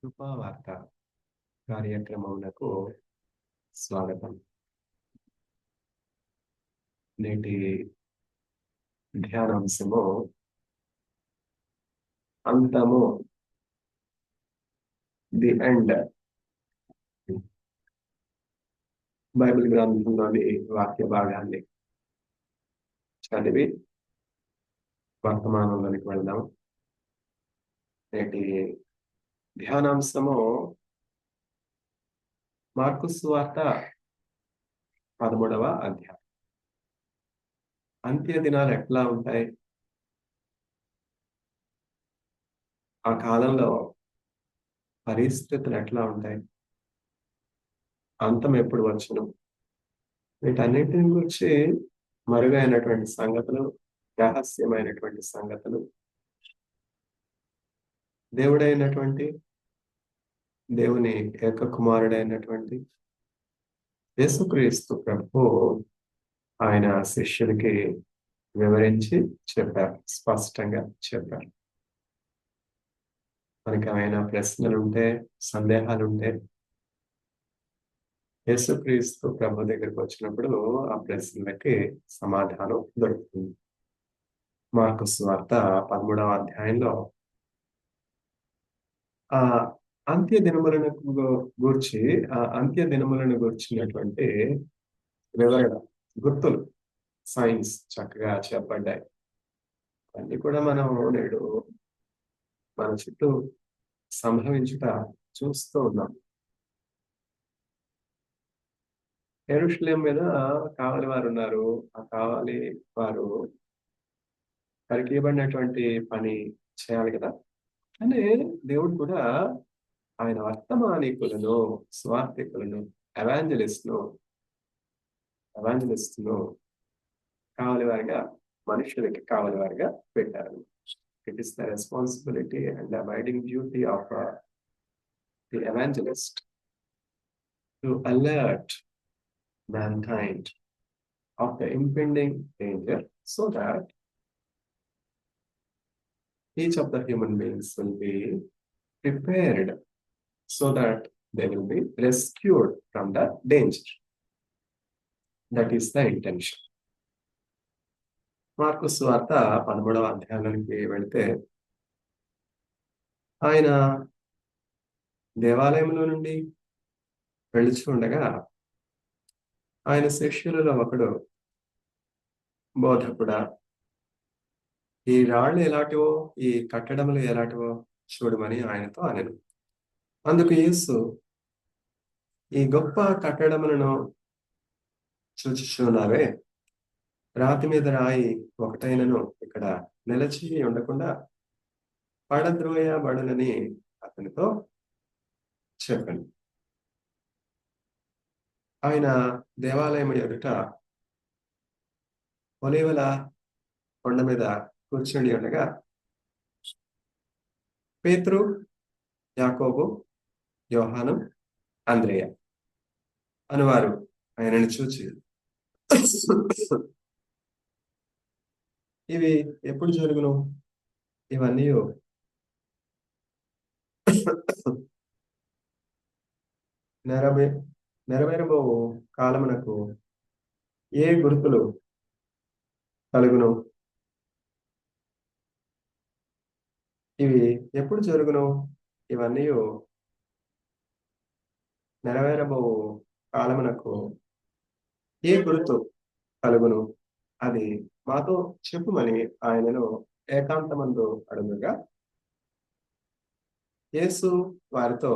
కృపావార్త కార్యక్రమమునకు స్వాగతం. నేటి ధ్యానాంశము అంతము, ది ఎండ్. బైబిల్ గ్రంథంలోని వాక్య భాగాన్ని చదివి వర్తమానంలోనికి వెళ్దాం. నేటి ధ్యానాంశము మార్కు సువార్త 13వ అధ్యాయం. అంత్య దినాలు ఎట్లా ఉంటాయి? ఆ కాలంలో పరిస్థితులు ఎట్లా ఉంటాయి? అంతం ఎప్పుడు వచ్చును? వీటన్నిటిని గురించి మరుగైనటువంటి సంగతులు, రహస్యమైనటువంటి సంగతులు, దేవుని ఏక కుమారుడైనటువంటి యేసుక్రీస్తు ప్రభు ఆయన శిష్యులకి వివరించి చెప్పారు, స్పష్టంగా చెప్పారు. మనకి ఆయన ప్రశ్నలుంటే, సందేహాలుంటే యేసుక్రీస్తు ప్రభు దగ్గరికి వచ్చినప్పుడు ఆ ప్రశ్నలకి సమాధానం దొరుకుతుంది. మార్కు సువార్త 13వ అధ్యాయంలో ఆ అంత్య దినములను గూర్చి, ఆ అంత్య దినములను గూర్చినటువంటి వివరణ, గుర్తులు, సైన్స్ చక్కగా చెప్పబడ్డాయి. అన్ని కూడా మనం నేడు మన చుట్టూ సంభవించుట చూస్తూ ఉన్నాం. యెరూషలేము మీద కావలి వారు ఉన్నారు. ఆ కావలి వారు వారికి ఇవ్వబడినటువంటి పని చేయాలి కదా. కానీ దేవుడు కూడా ఆయన వర్తమానికులను, స్వార్థికులను, ఎవాంజలిస్ట్ను కావలి వారిగా, మనుషులకి కావలి వారిగా పెట్టారు. It is the responsibility and abiding duty of the evangelist to alert mankind of the impending danger, so that each of the human beings will be prepared, so that they will be rescued from the danger. That is the intention. Mark సువార్త 13వ అధ్యాయానికి వెళితే ఆయన దేవాలయంలో నుండి వెళుచు ఉండగా ఆయన శిష్యులలో ఒకడు, బోధకుడా, ఈ రాళ్ళు ఎలాంటివో, ఈ కట్టడములు ఎలాంటివో చూడమని ఆయనతో అనెను. అందుకు యేసు, ఈ గొప్ప కట్టడములను చూచుచున్నావే, రాతి మీద రాయి ఒకటైనను ఇక్కడ నిలిచి ఉండకుండా పడద్రోయబడునని అతనితో చెప్పాను. ఆయన దేవాలయం ఎదుట ఒలీవల కొండ మీద కూర్చుని ఉండగా పేతురు, యాకోబు, యోహాను, అంద్రేయ అనువారు ఆయనను చూచి, ఇవి ఎప్పుడు జరుగును? ఇవన్నీ నెరవేరబోవు కాలమునకు ఏ గుర్తులు కలుగును? ఇవి ఎప్పుడు జరుగును? ఇవన్నీ నెరవేరబోవు కాలమునకు ఏ గుర్తు కలుగును? అది మాతో చెప్పుమని ఆయనను ఏకాంతమందు అడుగుగా, యేసు వారితో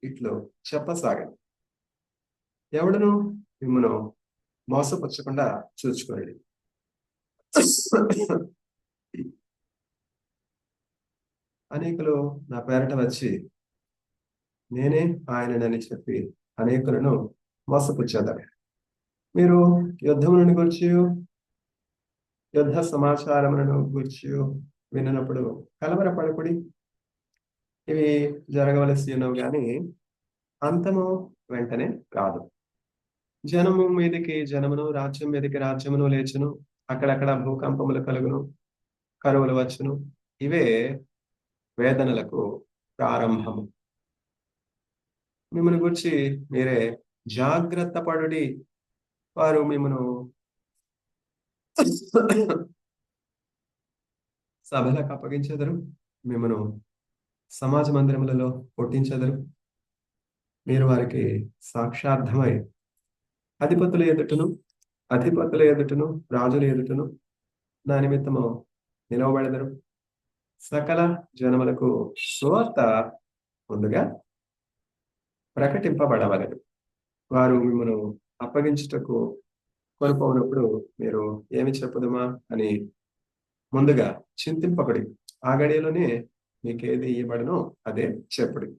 ఇట్లు చెప్పసాగాను, ఎవడును మిమ్మును మోసపుచ్చకుండా చూచుకోండి. అనేకులు నా పేరట వచ్చి నేనే ఆయననని చెప్పి అనేకులను మోసపుచ్చేదారు. మీరు యుద్ధములను గురించి, యుద్ధ సమాచారములను గురించి విన్నప్పుడు కలవరపడకుడి. ఇవి జరగవలసి ఉన్నవి కానీ అంతము వెంటనే రాదు. జనము మీదకి జనమును, రాజ్యం మీదకి రాజ్యమును లేచును, అక్కడక్కడ భూకంపములు కలుగును, కరువులు వచ్చును. ఇవే వేదనలకు ప్రారంభము. మిమ్మల్ని గురించి మీరే జాగ్రత్త పడుడి. వారు మిమ్మను సభలకు అప్పగించెదరు. మిమ్మను సమాజ మందిరములలో కొట్టించెదరు. మీరు వారికి సాక్షార్థమై అధిపతుల ఎదుటను, అధిపతుల ఎదుటను, రాజుల ఎదుటను నా నిమిత్తము నిలవబడెదరు. సకల జనములకు సువార్త ముందుగా ప్రకటింపబడవలెను. వారు మిమ్మను అప్పగించుటకు కొనుపోనప్పుడు మీరు ఏమి చెప్పుదుమా అని ముందుగా చింతింపబడి ఆ గడియలోనే మీకేది ఇయ్యబడనో అదే చెప్పుడి.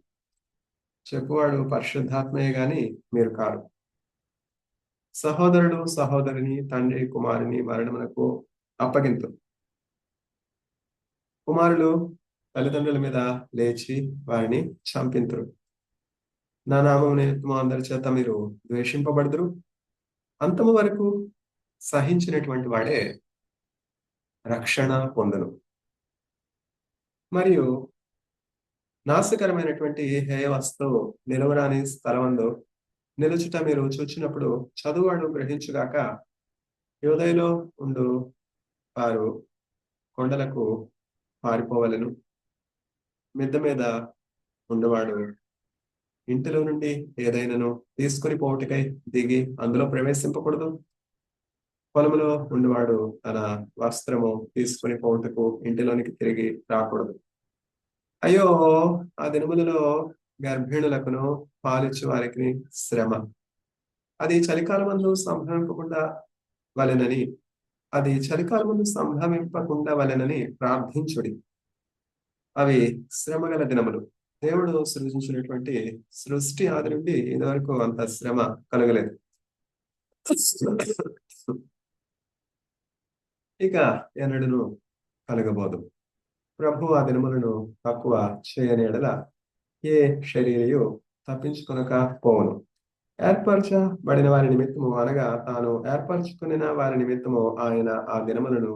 చెప్పువాడు పరిశుద్ధాత్మయే గాని మీరు కారు. సహోదరుడు సహోదరుని, తండ్రి కుమారుని మరణమునకు అప్పగింతు. కుమారులు తల్లిదండ్రుల మీద లేచి వారిని చంపింతురు. నా నామం నిమిత్తము అందరి చేత మీరు ద్వేషింపబడుదురు. అంతము వరకు సహించినటువంటి వాడే రక్షణ పొందును. మరియు నాశకరమైనటువంటి హేయ వస్తువు నిలవరాని స్థలమందు నిలుచుట మీరు చూచినప్పుడు చదువాడు గ్రహించుగాక, యోదయలో ఉండు వారు కొండలకు పారిపోవలెను. మిద్ద మీద ఉండేవాడు ఇంటిలో నుండి ఏదైనాను తీసుకుని పోవుటకై దిగి అందులో ప్రవేశింపకూడదు. పొలములో ఉండేవాడు తన వస్త్రము తీసుకుని పోవుటకు ఇంటిలోనికి తిరిగి రాకూడదు. అయ్యో, ఆ దినములలో గర్భిణులకును పాలిచ్చు వారికి శ్రమ. అది చలికాలమందు సంభవింపకుండా వలెనని అది చలికాలమందు సంభవింపకుండా వలెనని ప్రార్థించుడి. అవి శ్రమగల దినములు. దేవుడు సృజించినటువంటి సృష్టి ఆది నుండి ఇదివరకు అంత శ్రమ కలగలేదు. ఇక ఎన్నడను కలగబోదు. ప్రభు ఆ దినములను తక్కువ చేయని ఎడల ఏ శరీరయు తప్పించుకొనక పోవును. ఏర్పరచబడిన వారి నిమిత్తము అనగా తాను ఏర్పరచుకున్న వారి నిమిత్తము ఆయన ఆ దినములను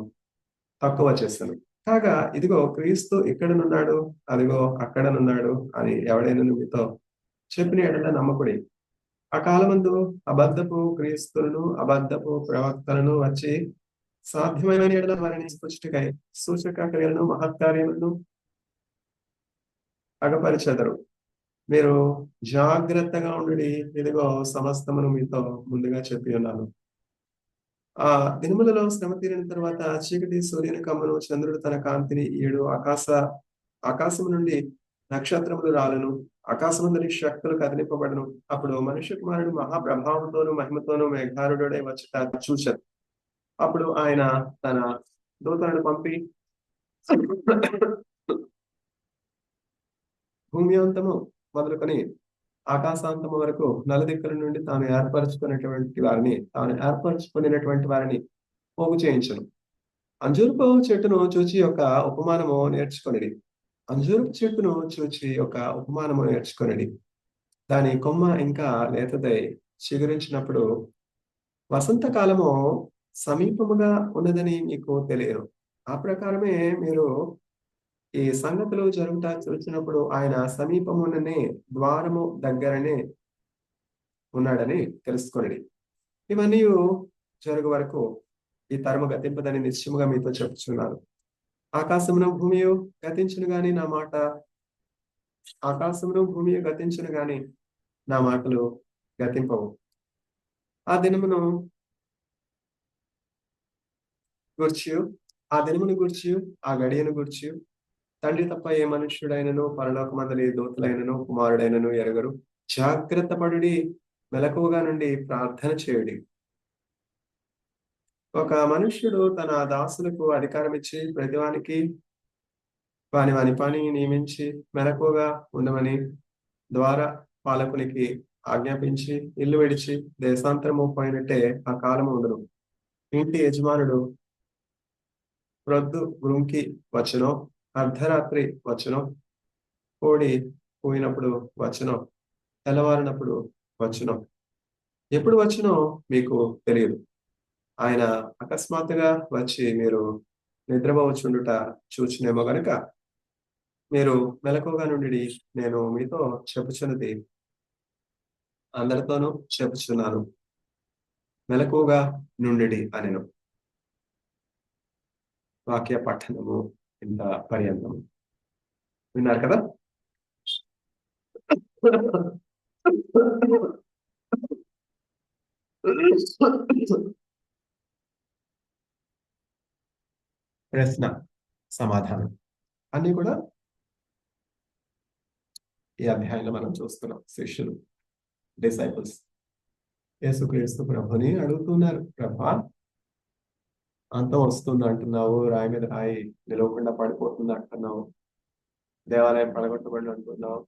తక్కువ చేస్తాను. కాగా ఇదిగో క్రీస్తు ఇక్కడనున్నాడు, అదిగో అక్కడనున్నాడు అని ఎవడైనా మీతో చెప్పిన ఎడల నమ్మకుడి. ఆ కాలమందు అబద్ధపు క్రీస్తులను, అబద్ధపు ప్రవక్తలను వచ్చి సాధ్యమైన ఎడల వారిని సృష్టికై సూచక క్రియలను, మహత్కార్యములను అగపరిచెదరు. మీరు జాగ్రత్తగా ఉండి, ఇదిగో సమస్తమును మీతో ముందుగా చెప్పి ఉన్నాను. ఆ దినములలో శ్రమ తీరిన తర్వాత చీకటి సూర్యుని కమ్మును, చంద్రుడు తన కాంతిని ఈడు, ఆకాశము నుండి నక్షత్రములు రాలను, ఆకాశమందరి శక్తులు కదిలింపబడను. అప్పుడు మనుష్య కుమారుడు మహాప్రభావంతోను మహిమతోను మేఘారుడై వచ్చుట చూశారు. అప్పుడు ఆయన తన దూతలను పంపి భూమి అంతము మొదలుకొని ఆకాశాంతము వరకు నలుదిక్కుల నుండి తాను ఏర్పరచుకునేటువంటి వారిని పోగు చేయించను. అంజూరపు చెట్టును చూచి ఒక ఉపమానము నేర్చుకొనిడి. అంజూరపు చెట్టును చూచి ఒక ఉపమానము నేర్చుకొనిడి. దాని కొమ్మ ఇంకా లేతదై చిగురించినప్పుడు వసంతకాలము సమీపముగా ఉన్నదని మీకు తెలియను. ఆ ప్రకారమే మీరు ఈ సంగతులు జరుగుట చూసినప్పుడు ఆయన సమీపముననే, ద్వారము దగ్గరనే ఉన్నాడని తెలుసుకొనిడి. ఇవన్నీ జరుగు వరకు ఈ తరము గతింపదని నిశ్చయముగా మీతో చెప్పుచున్నాను. ఆకాశమును భూమియు గతించును గాని నా మాట ఆకాశమును భూమియు గతించును గాని నా మాటలు గతింపవు. ఆ దినమును గూర్చి ఆ దినమును గూర్చి ఆ గడియను గూర్చి తండ్రి తప్ప ఏ మనుష్యుడైనను పరలోకమందలి దూతలైనను కుమారుడైనను ఎరగరు. జాగ్రత్త పడుడి, మెలకువగా నుండి ప్రార్థన చేయుడి. ఒక మనుష్యుడు తన దాసులకు అధికారం ఇచ్చి ప్రతివానికి వాని వాని పని నియమించి మెలకువగా ఉండమని ద్వారా పాలకునికి ఆజ్ఞాపించి ఇల్లు విడిచి దేశాంతరము పోయినట్టే ఆ కాలము ఉండదు. ఇంటి యజమానుడు ప్రొద్దు గురుంకి వచ్చునో, అర్ధరాత్రి వచ్చునో, కోడి పోయినప్పుడు వచ్చునో, తెల్లవారినప్పుడు వచ్చునో, ఎప్పుడు వచ్చునో మీకు తెలియదు. ఆయన అకస్మాత్తుగా వచ్చి మీరు నిద్రపోవచ్చుండుట చూచినేమో గనుక మీరు మెలకువగా నుండి నేను మీతో చెప్పుచున్నది అందరితోనూ చెప్పుచున్నాను, మెలకువగా నుండుడి అనెను. వాక్య పఠనము ఇంత పర్యంతం విన్నారు కదా. ప్రశ్న సమాధానం అన్ని కూడా ఈ అధ్యాయంలో మనం చూస్తున్నాం. శిష్యులు, డిసైపుల్స్ యేసుక్రీస్తు ప్రభుని అడుగుతున్నారు, ప్రభా అంతం వస్తుంది అంటున్నావు, రాయి మీద రాయి నిలవకుండా పడిపోతుంది అంటున్నావు, దేవాలయం పడగొట్టబడి అంటున్నావు,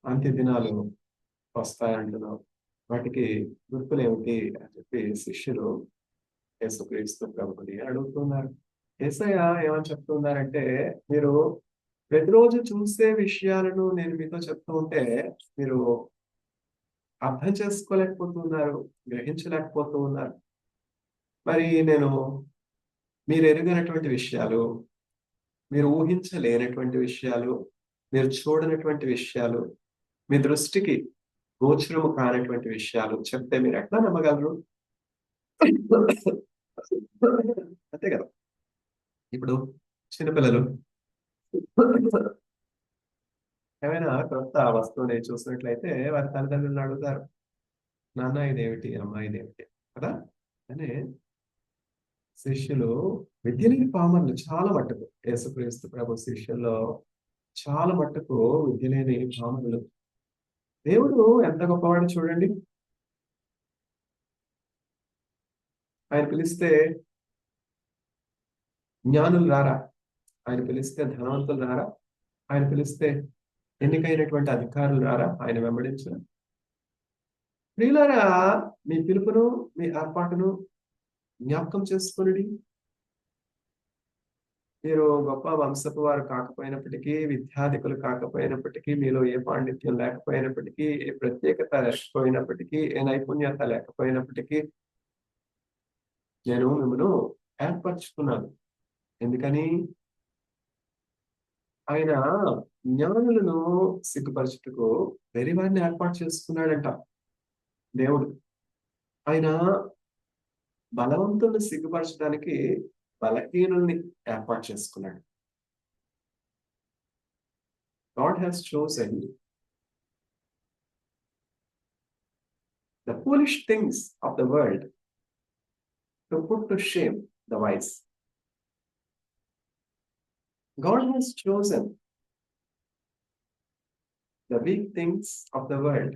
అంత్య దినాలు వస్తాయంటున్నావు, వాటికి గుర్తులు ఏమిటి అని చెప్పి శిష్యులు యేసుక్రీస్తు ప్రభుని అడుగుతున్నారు. యేసయ్య ఏమని చెప్తున్నారంటే, మీరు ప్రతిరోజు చూసే విషయాలను నేను మీతో చెప్తూ ఉంటే మీరు అర్థం చేసుకోలేకపోతున్నారు, గ్రహించలేకపోతూ ఉన్నారు. మరి నేను మీరు ఎరుగనటువంటి విషయాలు, మీరు ఊహించలేనటువంటి విషయాలు, మీరు చూడనటువంటి విషయాలు, మీ దృష్టికి గోచరము కానటువంటి విషయాలు చెప్తే మీరు ఎట్లా నమ్మగలరు? అంతే కదా. ఇప్పుడు చిన్నపిల్లలు ఏమైనా కొత్త వస్తువుని చూసినట్లయితే వారి తల్లిదండ్రులను అడుగుతారు, నాన్న ఇదేమిటి, అమ్మ ఇదేమిటి కదా. అని శిష్యులు విద్య లేని పామరులు చాలా మట్టుకు, యేసుక్రీస్తు ప్రభు శిష్యుల్లో చాలా మట్టుకు విద్య లేని పామరులు. దేవుడు ఎంత గొప్పవాడు చూడండి. ఆయన పిలిస్తే జ్ఞానులు రారా? ఆయన పిలిస్తే ధనవంతులు రారా? ఆయన పిలిస్తే ఎన్నికైనటువంటి అధికారులు రారా ఆయన వెంబడించిన? ప్రియులారా, మీ పిలుపును, మీ ఏర్పాటును జ్ఞాపకం చేసుకుని, మీరు గొప్ప వంశపు వారు కాకపోయినప్పటికీ, విద్యాధికులు కాకపోయినప్పటికీ, మీలో ఏ పాండిత్యం లేకపోయినప్పటికీ, ఏ ప్రత్యేకత లేకపోయినప్పటికీ, ఏ నైపుణ్యత లేకపోయినప్పటికీ, నేను మిమ్మల్ని ఏర్పరచుకున్నాను. ఎందుకని? ఆయన జ్ఞానులను సిగ్గుపరచుటకు వెరివారిని ఏర్పాటు చేసుకున్నాడంట దేవుడు. ఆయన బలవంతుల్ని సిగ్గుపరచడానికి బలహీనుల్ని ఏర్పాటు చేసుకున్నాడు. God has chosen the foolish things of the world to put to shame the wise. God has chosen the weak things of the world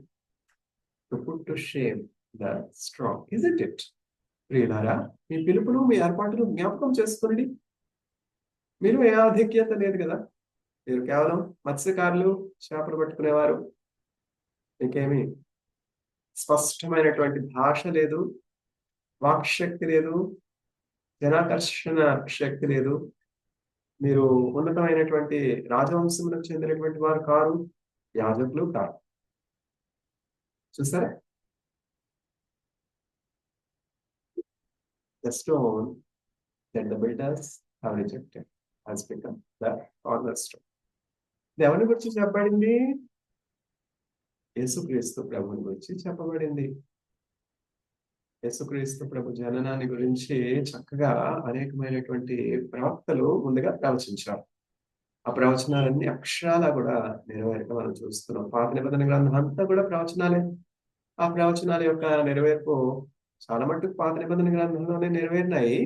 to put to shame the strong. Isn't it? ప్రియులారా, మీ పిలుపును, మీ ఏర్పాటును జ్ఞాపకం చేసుకుని. మీరు ఏ ఆధిక్యత లేదు కదా. మీరు కేవలం మత్స్యకారులు, చేపలు పట్టుకునేవారు. మీకేమి స్పష్టమైనటువంటి భాష లేదు, వాక్శక్తి లేదు, జనాకర్షణ శక్తి లేదు. మీరు ఉన్నతమైనటువంటి రాజవంశములకు చెందినటువంటి వారు కారు, యాజకులు కారు. చూసారా? The stone that the builders have rejected has become the cornerstone. ఎవరిని గురించి చెప్పబడింది? యేసుక్రీస్తు ప్రభుని గురించి చెప్పబడింది. యేసుక్రీస్తు ప్రభు జననాన్ని గురించి చక్కగా అనేకమైనటువంటి ప్రవక్తలు ముందుగా ప్రవచించారు. ఆ ప్రవచనాలన్నీ అక్షరాలా కూడా నెరవేరక మనం చూస్తున్నాం. పాత నిబంధన గ్రంథం అంతా కూడా ప్రవచనాలే. ఆ ప్రవచనాల యొక్క నెరవేర్పు చాలా మట్టుకు పాత నిబంధన గ్రంథంలోనే నెరవేరినాయి.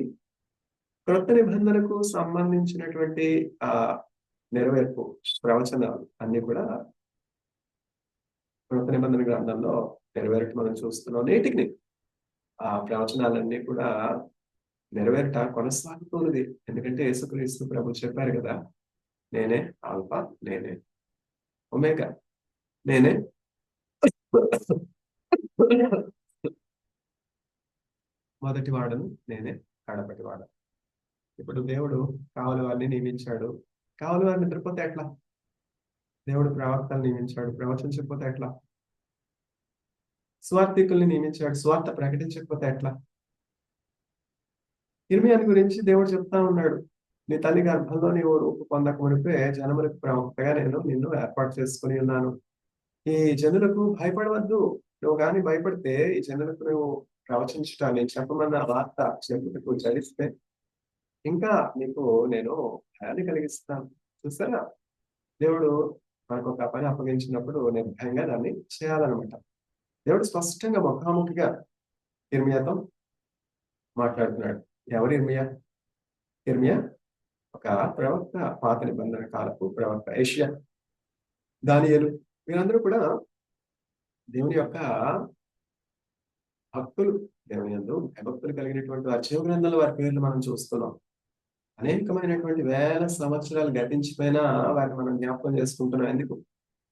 క్రొత్త నిబంధనకు సంబంధించినటువంటి ఆ నెరవేర్పు ప్రవచనాలు అన్ని కూడా క్రొత్త నిబంధన గ్రంథంలో నెరవేరటం మనం చూస్తున్నాం. నేటికి ఆ ప్రవచనాలన్నీ కూడా నెరవేరట కొనసాగుతున్నది. ఎందుకంటే యేసుక్రీస్తు ప్రభు చెప్పారు కదా, నేనే ఆల్ఫా, నేనే ఒమేగా, నేనే మొదటి వాడను, నేనే కడపటి వాడను. ఇప్పుడు దేవుడు కావలి వారిని నియమించాడు. కావలి వారిని నిద్రపోతే ఎట్లా? దేవుడు ప్రవక్తలు నియమించాడు, ప్రవచించకపోతే ఎట్లా? స్వార్థికుల్ని నియమించాడు, స్వార్థ ప్రకటించకపోతే ఎట్లా? ఇర్మియాని గురించి దేవుడు చెప్తా ఉన్నాడు, నీ తల్లి గర్భంలో నీవు రూపు పొందక మునిపే జనములకు ప్రవక్తగా నేను నిన్ను ఏర్పాటు చేసుకుని ఉన్నాను. ఈ జనులకు భయపడవద్దు. నువ్వు గాని భయపడితే ఈ జనులకు నువ్వు ప్రవచించుట, నేను చెప్పమన్న వార్త చెప్పుటకు చలిస్తే ఇంకా నీకు నేను భయాన్ని కలిగిస్తాను. చూసారా, దేవుడు మనకు ఒక పని అప్పగించినప్పుడు నిర్భయంగా దాన్ని చేయాలన్నమాట. దేవుడు స్పష్టంగా ముఖాముఖిగా ఇర్మియాతో మాట్లాడుతున్నాడు. ఎవరు ఇర్మియా? ఇర్మియా ఒక ప్రవక్త, పాత నిబంధన కాలపు ప్రవక్త. ఏషియా, దానియేలు, వీరందరూ కూడా దేవుని యొక్క భక్తులు. దేవుని యందు భయభక్తులు కలిగినటువంటి అర్జీవ గ్రంథంలో వారి పేర్లు మనం చూస్తున్నాం. అనేకమైనటువంటి వేల సంవత్సరాలు గతించిపోయినా వారిని మనం జ్ఞాపకం చేసుకుంటున్నాం. ఎందుకు?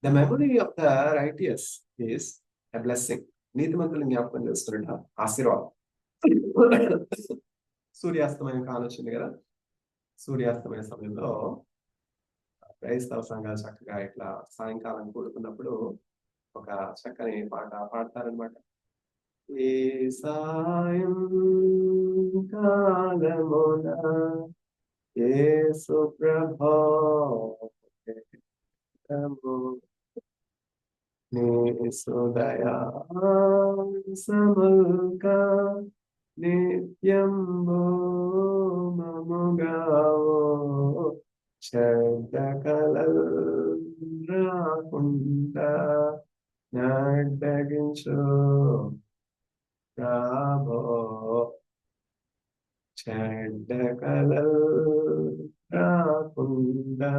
The memory of the righteous is a blessing. నీతిమంతులను జ్ఞాపకం చేసుకున్నట ఆశీర్వాదం. సూర్యాస్తమయం కానొచ్చింది కదా. సూర్యాస్తమయ సమయంలో క్రైస్తవ సంఘాలు చక్కగా ఇట్లా సాయంకాలం కూడుకున్నప్పుడు ఒక చక్కని పాట పాడతారనమాట. ఈ సాయం కాలమున యేసు ప్రభో నీ సుదయా సముల్కా నిత్యంబో మముగావో చెడ్డ కలల్ రాకుండా నడ్డగించు రాబో. చెడ్డ కలల్ రాకుండా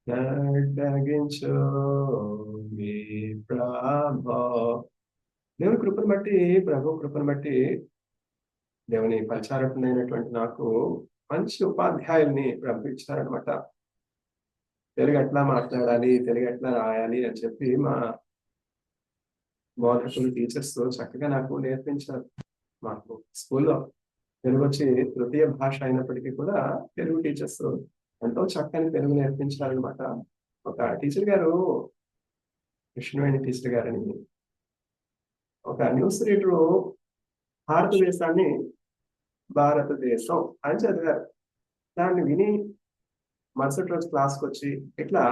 నడ్డగించు మీ ప్రభో. దేవుని కృపను బట్టి, ప్రభు కృపను బట్టి దేవుని పరిచారకునైనటువంటి నాకు మంచి ఉపాధ్యాయుల్ని ప్రభు ఇచ్చారనమాట. తెలుగు ఎట్లా మాట్లాడాలి, తెలుగు ఎట్లా రాయాలి అని చెప్పి మా బోధకులు, టీచర్స్ చక్కగా నాకు నేర్పించారు. మాకు స్కూల్లో తెలుగు వచ్చి తృతీయ భాష అయినప్పటికీ కూడా తెలుగు టీచర్స్ ఎంతో చక్కని తెలుగు నేర్పించారనమాట. ఒక టీచర్ గారు, కృష్ణవేణి టీచర్ గారని, ఒక న్యూస్ రీడరు భారతదేశం అని చదివారు. దాన్ని విని మరుసటి రోజు క్లాస్కి వచ్చి ఇట్లా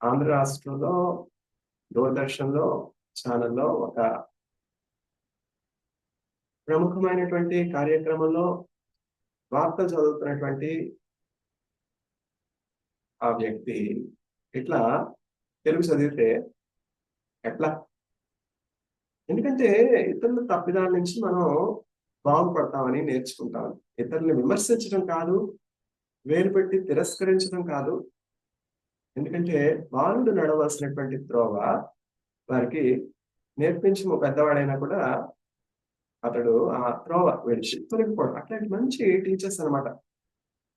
ఆంధ్ర రాష్ట్రంలో దూరదర్శన్లో ఛానల్లో ఒక ప్రముఖమైనటువంటి కార్యక్రమంలో వార్తలు చదువుతున్నటువంటి ఆ వ్యక్తి ఇట్లా తెలుగు చదివితే ఎట్లా? ఎందుకంటే ఇతరుల తప్పిదాల నుంచి మనం బాగుపడతామని నేర్చుకుంటాం. ఇతరులను విమర్శించడం కాదు, వేలు పెట్టి తిరస్కరించడం కాదు. ఎందుకంటే బాలుడు నడవలసినటువంటి త్రోవ వారికి నేర్పించి పెద్దవాడైనా కూడా అతడు ఆ త్రోవ విడిచి తొలగిపోవడం. అట్లాంటి మంచి టీచర్స్ అనమాట.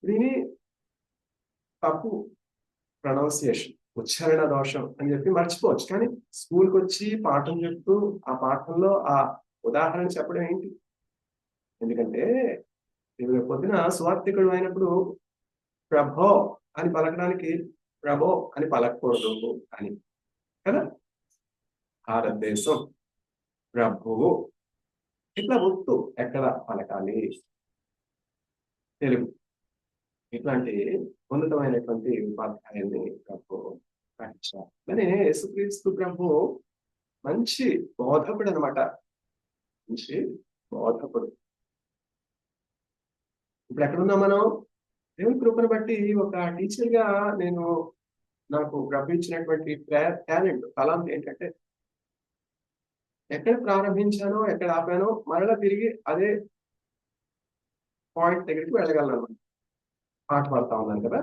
దీని తప్పు ప్రొనౌన్సియేషన్, ఉచ్చారణ దోషం అని చెప్పి మర్చిపోవచ్చు. కానీ స్కూల్కి వచ్చి పాఠం చెప్తూ ఆ పాఠంలో ఆ ఉదాహరణ చెప్పడం ఏంటి? ఎందుకంటే రేపు పొద్దున సువార్థికుడు అయినప్పుడు ప్రభో అని పలకడానికి ప్రభో అని పలకకూడదు అని కదా. భారతదేశం, ప్రభువు, ఇట్లా ఒత్తు ఎక్కడ పలకాలి? తెలుగు. ఇట్లాంటి ఉన్నతమైనటువంటి ఉపాధ్యాయుల్ని ప్రభు పాటించారు. కానీ యేసుక్రీస్తు ప్రభు మంచి బోధకుడు అనమాట. మంచి బోధకుడు. ఇప్పుడు ఎక్కడున్నాం మనం? దేవుని కృపను బట్టి ఒక టీచర్ గా నేను, నాకు ప్రభు ఇచ్చినటువంటి టాలెంట్, తలాంత్ ఏంటంటే ఎక్కడ ప్రారంభించానో, ఎక్కడ ఆపానో మరలా తిరిగి అదే పాయింట్ దగ్గరికి వెళ్ళగలను అనమాట. పాట పాడుతా ఉన్నాను కదా.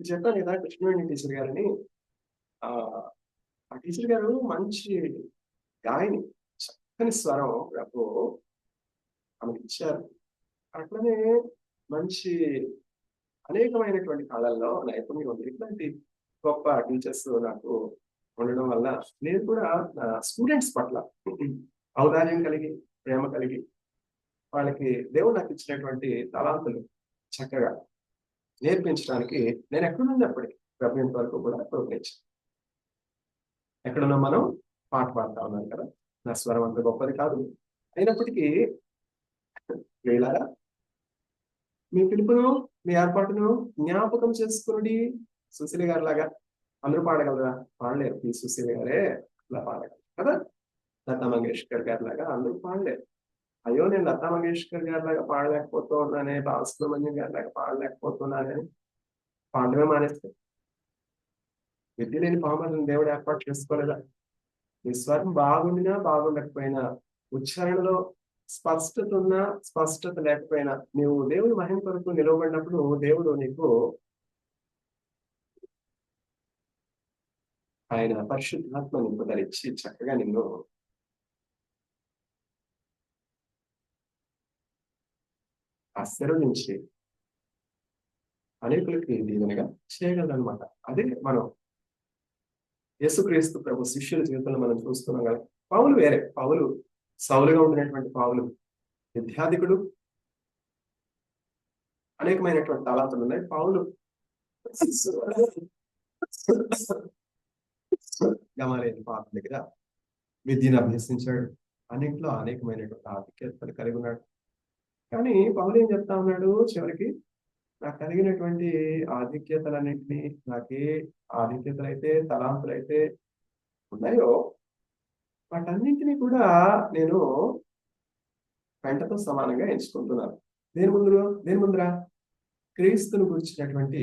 చెప్పాను కదా కృష్ణవేణి టీచర్ గారని. ఆ టీచర్ గారు మంచి గాయని, చక్కని స్వరం ప్రభు ఆమెకి ఇచ్చారు. అట్లనే మంచి అనేకమైనటువంటి కళల్లో నైపుణ్యం ఉంది. ఇట్లాంటి గొప్ప టీచర్స్ నాకు ఉండడం వల్ల నేను కూడా స్టూడెంట్స్ పట్ల ఔదార్యం కలిగి, ప్రేమ కలిగి, వాళ్ళకి దేవుడు నాకు ఇచ్చినటువంటి తలాంతులు చక్కగా నేర్పించడానికి నేను ఎక్కడున్నప్పటికీ ప్రభు వరకు కూడా ప్రోత్సహించాను. ఎక్కడున్నా మనం పాట పాడుతా ఉన్నాం కదా. నా స్వరం అంత గొప్పది కాదు. అయినప్పటికీ ప్రియులారా, మీ పిలుపును, మీ ఏర్పాటును జ్ఞాపకం చేసుకుని సుశీల గారి లాగా అందరూ పాడగలరా? పాడలేరు. ఈ సుశీల గారే అలా పాడగలరు కదా. లతా మంగేష్కర్ గారి లాగా అందరూ పాడలేరు. అయ్యో, నేను లతా మంగేష్కర్ గారి లాగా పాడలేకపోతున్నానే, బాలసుబ్రహ్మణ్యం గారి లాగా పాడలేకపోతున్నానని పాడడమే మానేస్తే, విద్య లేని పామరులను దేవుడు ఏర్పాటు చేసుకోలేదా? నీ స్వరం బాగుండినా బాగుండకపోయినా, ఉచ్చారణలో స్పష్టత ఉన్నా స్పష్టత లేకపోయినా, నీవు దేవుని మహిమ కొరకు నిలవబడినప్పుడు దేవుడు నీకు ఆయన పరిశుద్ధాత్మ నింపుదలిచ్చి చక్కగా నిన్ను ఆశీర్వదించి అనేకులకి దీవెనగా చేయగలరనమాట. అదే మనం యేసుక్రీస్తు ప్రభు శిష్యుల జీవితంలో మనం చూస్తున్నాం కదా. పౌలు వేరే. పౌలు సౌలుగా ఉండినటువంటి పౌలు విద్యాధికుడు, అనేకమైనటువంటి తలాంతులు ఉన్నాయి. పౌలు గమలేని పాప దగ్గర విద్యను అభ్యసించాడు. అన్నింట్లో అనేకమైనటువంటి ఆధిక్యతలు కలిగి ఉన్నాడు. కానీ పౌలు ఏం చెప్తా ఉన్నాడు చివరికి? నాకు కలిగినటువంటి ఆధిక్యతలన్నింటినీ, నాకే ఆధిక్యతలైతే తలాంతులైతే ఉన్నాయో, వాటన్నింటినీ కూడా నేను పెంటతో సమానంగా ఎంచుకుంటున్నాను. దేని ముందురా? క్రీస్తుని గురించినటువంటి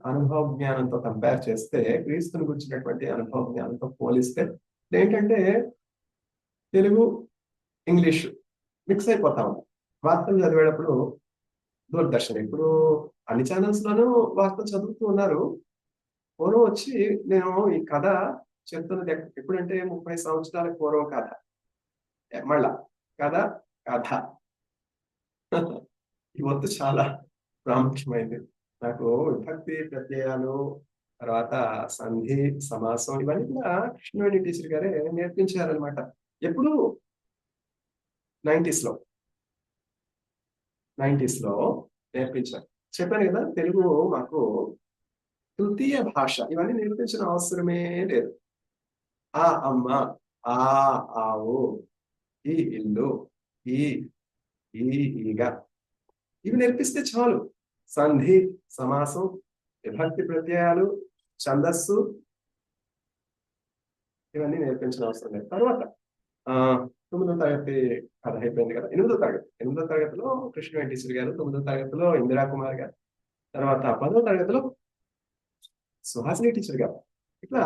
అనుభవ జ్ఞానంతో కంపేర్ చేస్తే, క్రీస్తుని గురించినటువంటి అనుభవ జ్ఞానంతో పోలిస్తే ఏంటంటే తెలుగు, ఇంగ్లీష్ మిక్స్ అయిపోతా ఉంది. వార్తలు చదివేటప్పుడు దూరదర్శన్ ఇప్పుడు అన్ని ఛానల్స్ లోనూ వార్తలు చదువుతూ ఉన్నారు. పూర్వం వచ్చి నేను ఈ కథ చెప్తున్నది ఎప్పుడంటే 30 సంవత్సరాల పూర్వం కథ. మళ్ళా కథ కథ ఈ వంతు చాలా ప్రాముఖ్యమైనది. నాకు విభక్తి ప్రత్యయాలు, తర్వాత సంధి, సమాసం ఇవన్నీ కూడా కృష్ణవేణి టీచర్ గారే నేర్పించారనమాట. ఎప్పుడు 90s లో 90s లో నేర్పించారు. చెప్పాను కదా, తెలుగు మాకు తృతీయ భాష. ఇవన్నీ నేర్పించిన అవసరమే లేదు. ఆ అమ్మ, ఆ ఆవు, ఈ ఇల్లు, ఈ ఈ ఈగ, ఇవి నేర్పిస్తే చాలు. సంధి, సమాసం, విభక్తి ప్రత్యయాలు, ఛందస్సు, ఇవన్నీ నేర్పించిన అవసరం లేదు. తర్వాత ఆ 9వ తరగతి కథ అయిపోయింది కదా. 8వ తరగతిలో కృష్ణ వెంకటేశ్వరి గారు, 9వ తరగతిలో ఇందిరా కుమార్ గారు, తర్వాత 10వ తరగతిలో సుహాసిని టీచర్ గారు. ఇట్లా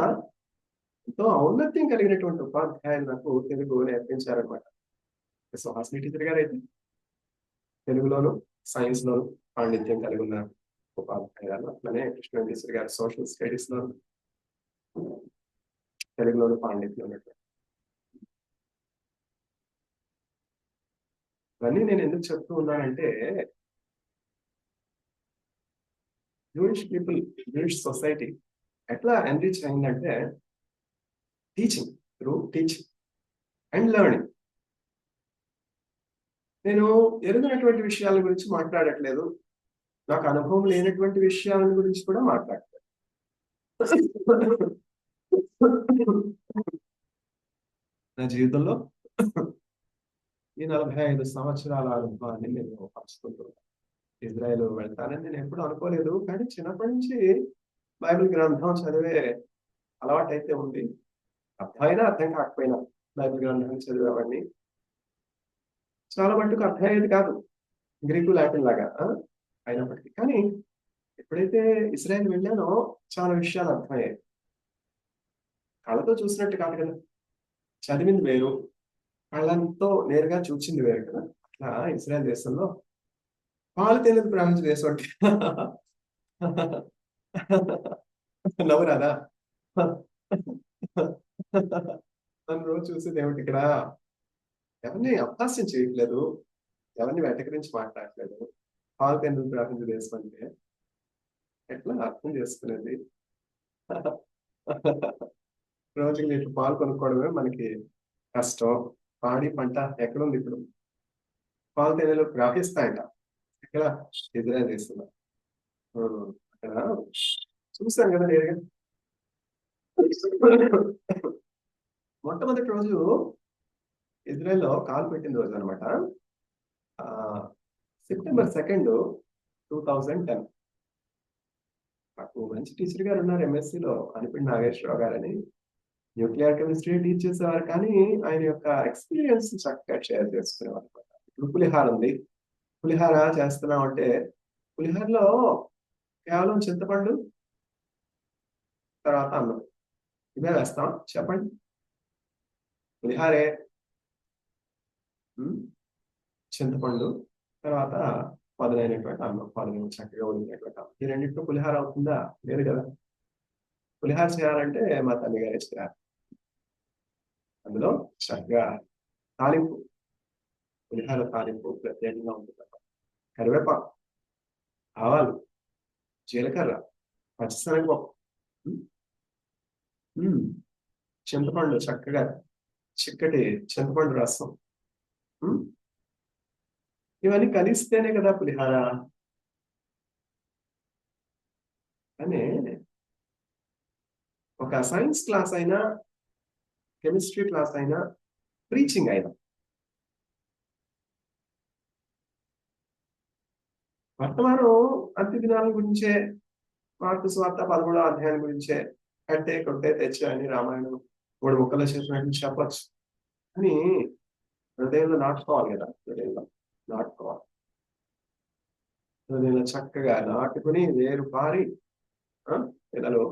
ఎంతో ఔన్నత్యం కలిగినటువంటి ఉపాధ్యాయులు నాకు తెలుగు నేర్పించారనమాట. సుహాసిని టీచర్ గారు అయితే తెలుగులోను, సైన్స్ లోను పాండిత్యం కలిగి ఉన్న ఉపాధ్యాయులు. అట్లనే కృష్ణ వెంకటేశ్వరి గారు సోషల్ స్టడీస్ లో, తెలుగులోను పాండిత్యం ఉన్నట్టు. ఇవన్నీ నేను ఎందుకు చెప్తూ ఉన్నానంటే, జూయిష్ పీపుల్, జూయిష్ సొసైటీ ఎట్లా ఎన్రిచ్ అయిందంటే టీచింగ్ అండ్ లెర్నింగ్. నేను ఎరుగినటువంటి విషయాల గురించి మాట్లాడట్లేదు, నాకు అనుభవం లేనటువంటి విషయాల గురించి కూడా మాట్లాడట్లేదు. నా జీవితంలో ఈ 45 సంవత్సరాల అనుభవాన్ని నేను పంచుకుంటున్నాను. ఇజ్రాయెల్ వెళ్తానని నేను ఎప్పుడు అనుకోలేదు, కానీ చిన్నప్పటి నుంచి బైబిల్ గ్రంథం చదివే అలవాటు అయితే ఉంది. అర్థమైనా అర్థం కాకపోయినా బైబిల్ గ్రంథాన్ని చదివేవాడిని. చాలా మట్టుకు అర్థమయ్యేది కాదు, గ్రీకు లాటిన్ లాగా అయినప్పటికీ. కానీ ఎప్పుడైతే ఇజ్రాయెల్ వెళ్ళానో చాలా విషయాలు అర్థమయ్యాయి. కళ్ళతో చూసినట్టు కాదు కదా, చదివింది వేరు, కళ్ళంతో నేరుగా చూచింది వేరు కదా. అట్లా ఇజ్రాయెల్ దేశంలో పాలు తేనెలు ప్రవహించే దేశం అంటే నవ్వు రాదా? నన్ను రోజు చూసి దేవుడు ఇక్కడ ఎవరిని అపహాస్యం చేయట్లేదు, ఎవరిని వెటకరించి మాట్లాడట్లేదు. పాలు తేనెలు ప్రవహించే దేశం అంటే ఎట్లా అర్థం చేసుకునేది? రోజుకి లీటర్ పాలు కొనుక్కోవడమే మనకి కష్టం. పాడి పంట ఎక్కడుంది ఇప్పుడు? పాలు తేనెలు ప్రవహిస్తాయట ఇక్కడ ఇజ్రాయెల్ దేశంలో. అక్కడ చూసాను కదా నేరుగా. మొట్టమొదటి రోజు ఇజ్రాయెల్లో కాలు పెట్టిన రోజు అనమాట. సెప్టెంబర్ 2, 2010. నాకు మంచి టీచర్ గారు ఉన్నారు ఎంఎస్సిలో, అనిపిండి నాగేశ్వరరావు గారని. న్యూక్లియర్ కెమిస్ట్రీ టీచ్ చేసేవారు, కానీ ఆయన యొక్క ఎక్స్పీరియన్స్ చక్కగా షేర్ చేసుకునేవారు అనమాట. ఇప్పుడు పులిహార ఉంది, పులిహార చేస్తున్నాం అంటే పులిహారలో కేవలం చింతపండు, తర్వాత అన్నం, ఇవే వేస్తాం చెప్పండి. పులిహారే చింతపండు, తర్వాత పదునైనటువంటి అన్నం, పదును చక్కగా ఉడికినటువంటి అన్నం. ఈ రెండింటితో పులిహార అవుతుందా? లేదు కదా. పులిహార చేయాలంటే మా తల్లి గారే చేయాలి. అందులో చక్కగా తాలింపు, పులిహార తాలింపు ప్రత్యేకంగా ఉంటుంది. కరివేపాకు, ఆవాలు, జీలకర్ర, పచ్చిశనగపప్పు, చింతపండు, చక్కగా చిక్కటి చింతపండు రసం, ఇవన్నీ కలిస్తేనే కదా పులిహార. అని ఒక సైన్స్ క్లాస్ అయినా, కెమిస్ట్రీ క్లాస్ అయినా, ప్రీచింగ్ అయినా, వర్తమానం అంత్య దినాల గురించే, మార్కు సువార్త 13వ అధ్యాయం గురించే, కట్టే కొట్టే తెచ్చే అని రామాయణం 3 ముక్కలు చేసినట్టు చెప్పచ్చు. అని హృదయంలో నాటుకోవాలి కదా, హృదయంలో నాటుకోవాలి. హృదయంలో చక్కగా నాటుకుని వేరు పారి పిల్లలు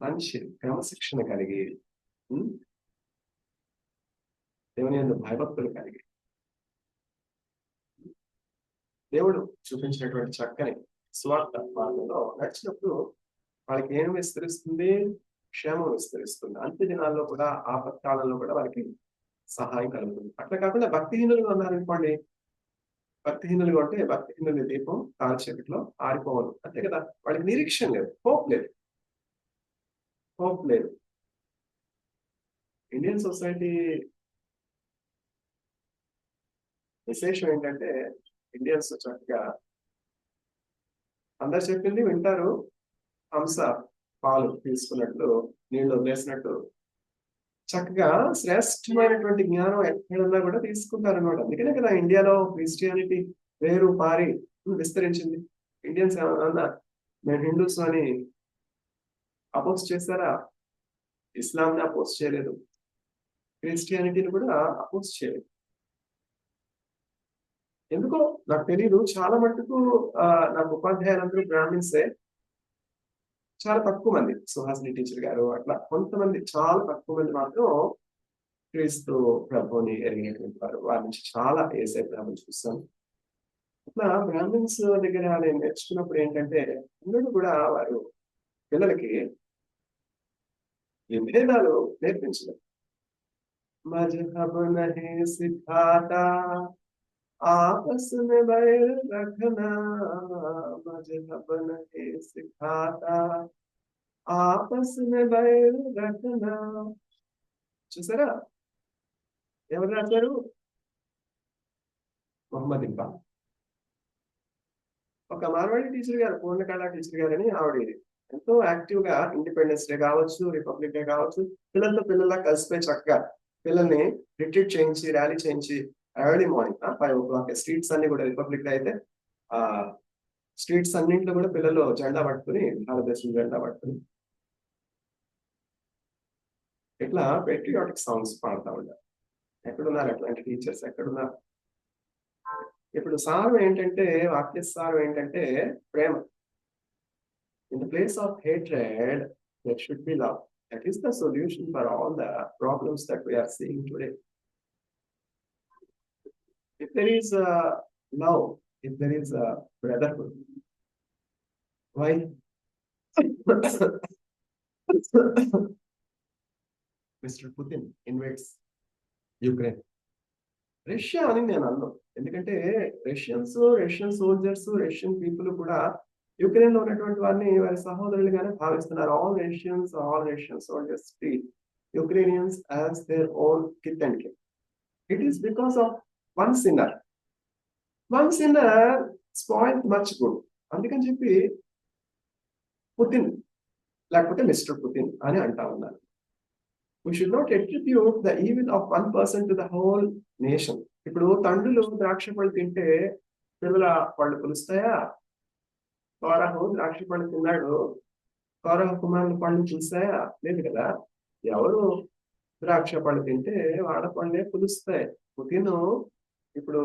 మంచి క్రమశిక్షణ కలిగి, దేవుని యందు భయభక్తులు కలిగి, దేవుడు చూపించినటువంటి చక్కని స్వార్థ మార్గంలో నడిచినప్పుడు వాళ్ళకి ఏం విస్తరిస్తుంది? క్షేమం విస్తరిస్తుంది. అంత్య దినాల్లో కూడా, ఆపత్కాలంలో కూడా వాళ్ళకి సహాయం కలుగుతుంది. అట్లా కాకుండా భక్తిహీనులుగా ఉన్నారనుకోండి, భక్తిహీనులుగా ఉంటే భక్తిహీనుల దీపం కాల్చీకట్లో ఆరిపోవాలి, అంతే కదా. వాళ్ళకి నిరీక్షణ లేదు, హోప్ లేదు, హోప్ లేదు. ఇండియన్ సొసైటీ విశేషం ఏంటంటే, ఇండియన్స్ చక్కగా అందరు చెప్పింది వింటారు, హంస పాలు తీసుకున్నట్లు, నీళ్లు వదిలేసినట్టు చక్కగా శ్రేష్టమైనటువంటి జ్ఞానం ఎక్కడున్నా కూడా తీసుకుంటారు అనమాట. అందుకనే కదా ఇండియాలో క్రిస్టియానిటీ వేరు పారి విస్తరించింది. ఇండియన్స్ ఏమన్నా మేము హిందూస్ అని అపోజ్ చేశారా? ఇస్లాంని అపోజ్ చేయలేదు, క్రిస్టియానిటీని కూడా అపోజ్ చేయలేదు. ఎందుకో నాకు తెలియదు. చాలా మట్టుకు నాకు ఉపాధ్యాయులందరూ బ్రాహ్మిన్సే, చాలా తక్కువ మంది సుహాసిని టీచర్ గారు, అట్లా కొంతమంది, చాలా తక్కువ మంది మాత్రం క్రీస్తు ప్రభుని ఎరిగినటువంటి వారు. వారి నుంచి చాలా ఏసై ప్రభుని చూస్తాను. అట్లా బ్రాహ్మిన్స్ దగ్గర నేను నేర్చుకున్నప్పుడు ఏంటంటే, అందరూ కూడా వారు పిల్లలకి విభేదాలు నేర్పించలేదు. మజహబ్ నహీ సిఖాతా आपस में बैर रखना, मजहब नहीं सिखाता आपस में बैर रखना. చూసారా ఎవరు రాశారు? మొహమ్మద్ ఇక్బాల్. ఒక మార్వాడి టీచర్ గారు, పూర్ణకళ టీచర్ గారు అని, ఆవిడ ఎంతో యాక్టివ్ గా ఇండిపెండెన్స్ డే కావచ్చు, రిపబ్లిక్ డే కావచ్చు, పిల్లలతో పిల్లల కలిసిపోయి చక్కగా పిల్లల్ని రిట్రీట్ చేయించి, ర్యాలీ చేయించి, ఎర్లీ మార్నింగ్ 5 o'clock స్ట్రీట్స్ అన్ని కూడా, రిపబ్లిక్ డే అయితే ఆ స్ట్రీట్స్ అన్నింటిలో కూడా పిల్లలు జెండా పట్టుకుని, భారతదేశం జెండా పట్టుకుని ఇట్లా పేట్రియాటిక్ సాంగ్స్ పాడుతూ ఉంటారు. ఎక్కడున్నారు అట్లాంటి టీచర్స్? ఎక్కడున్నారు? ఇప్పుడు సారం ఏంటంటే, వాక్య సారం ఏంటంటే ప్రేమ. In the place of hatred there should be love. That is the solution for all the problems that we are seeing today. If there is love, if there is brotherhood, why Mr. Putin invades Ukraine? Russia అని నేను అన్నాను, ఎందుకంటే Russian soldiers, Russian people కూడా Ukraine లో ఉన్నటువంటి వారిని వారి సహోదరులుగానే భావిస్తున్నారు. All Russian soldiers treat Ukrainians as their own kith and kin. It is because of one sinner spoil much good. అందుకని చెప్పి పుతిన్ లేకపోతే మిస్టర్ పుతిన్ అని అంటా ఉన్నారు. We should not attribute the evil of one person to the whole nation. ఇప్పుడు తండ్రులు ద్రాక్ష పళ్ళు తింటే పిల్లల పళ్ళు పులుస్తాయా? కోరహు ద్రాక్ష పళ్ళు తిన్నాడు, కోరహ కుమారుల పళ్ళు చూస్తాయా? లేదు కదా. ఎవరు ద్రాక్ష పళ్ళు తింటే వాళ్ళ పళ్ళే పులుస్తాయి. పుతిను ఇప్పుడు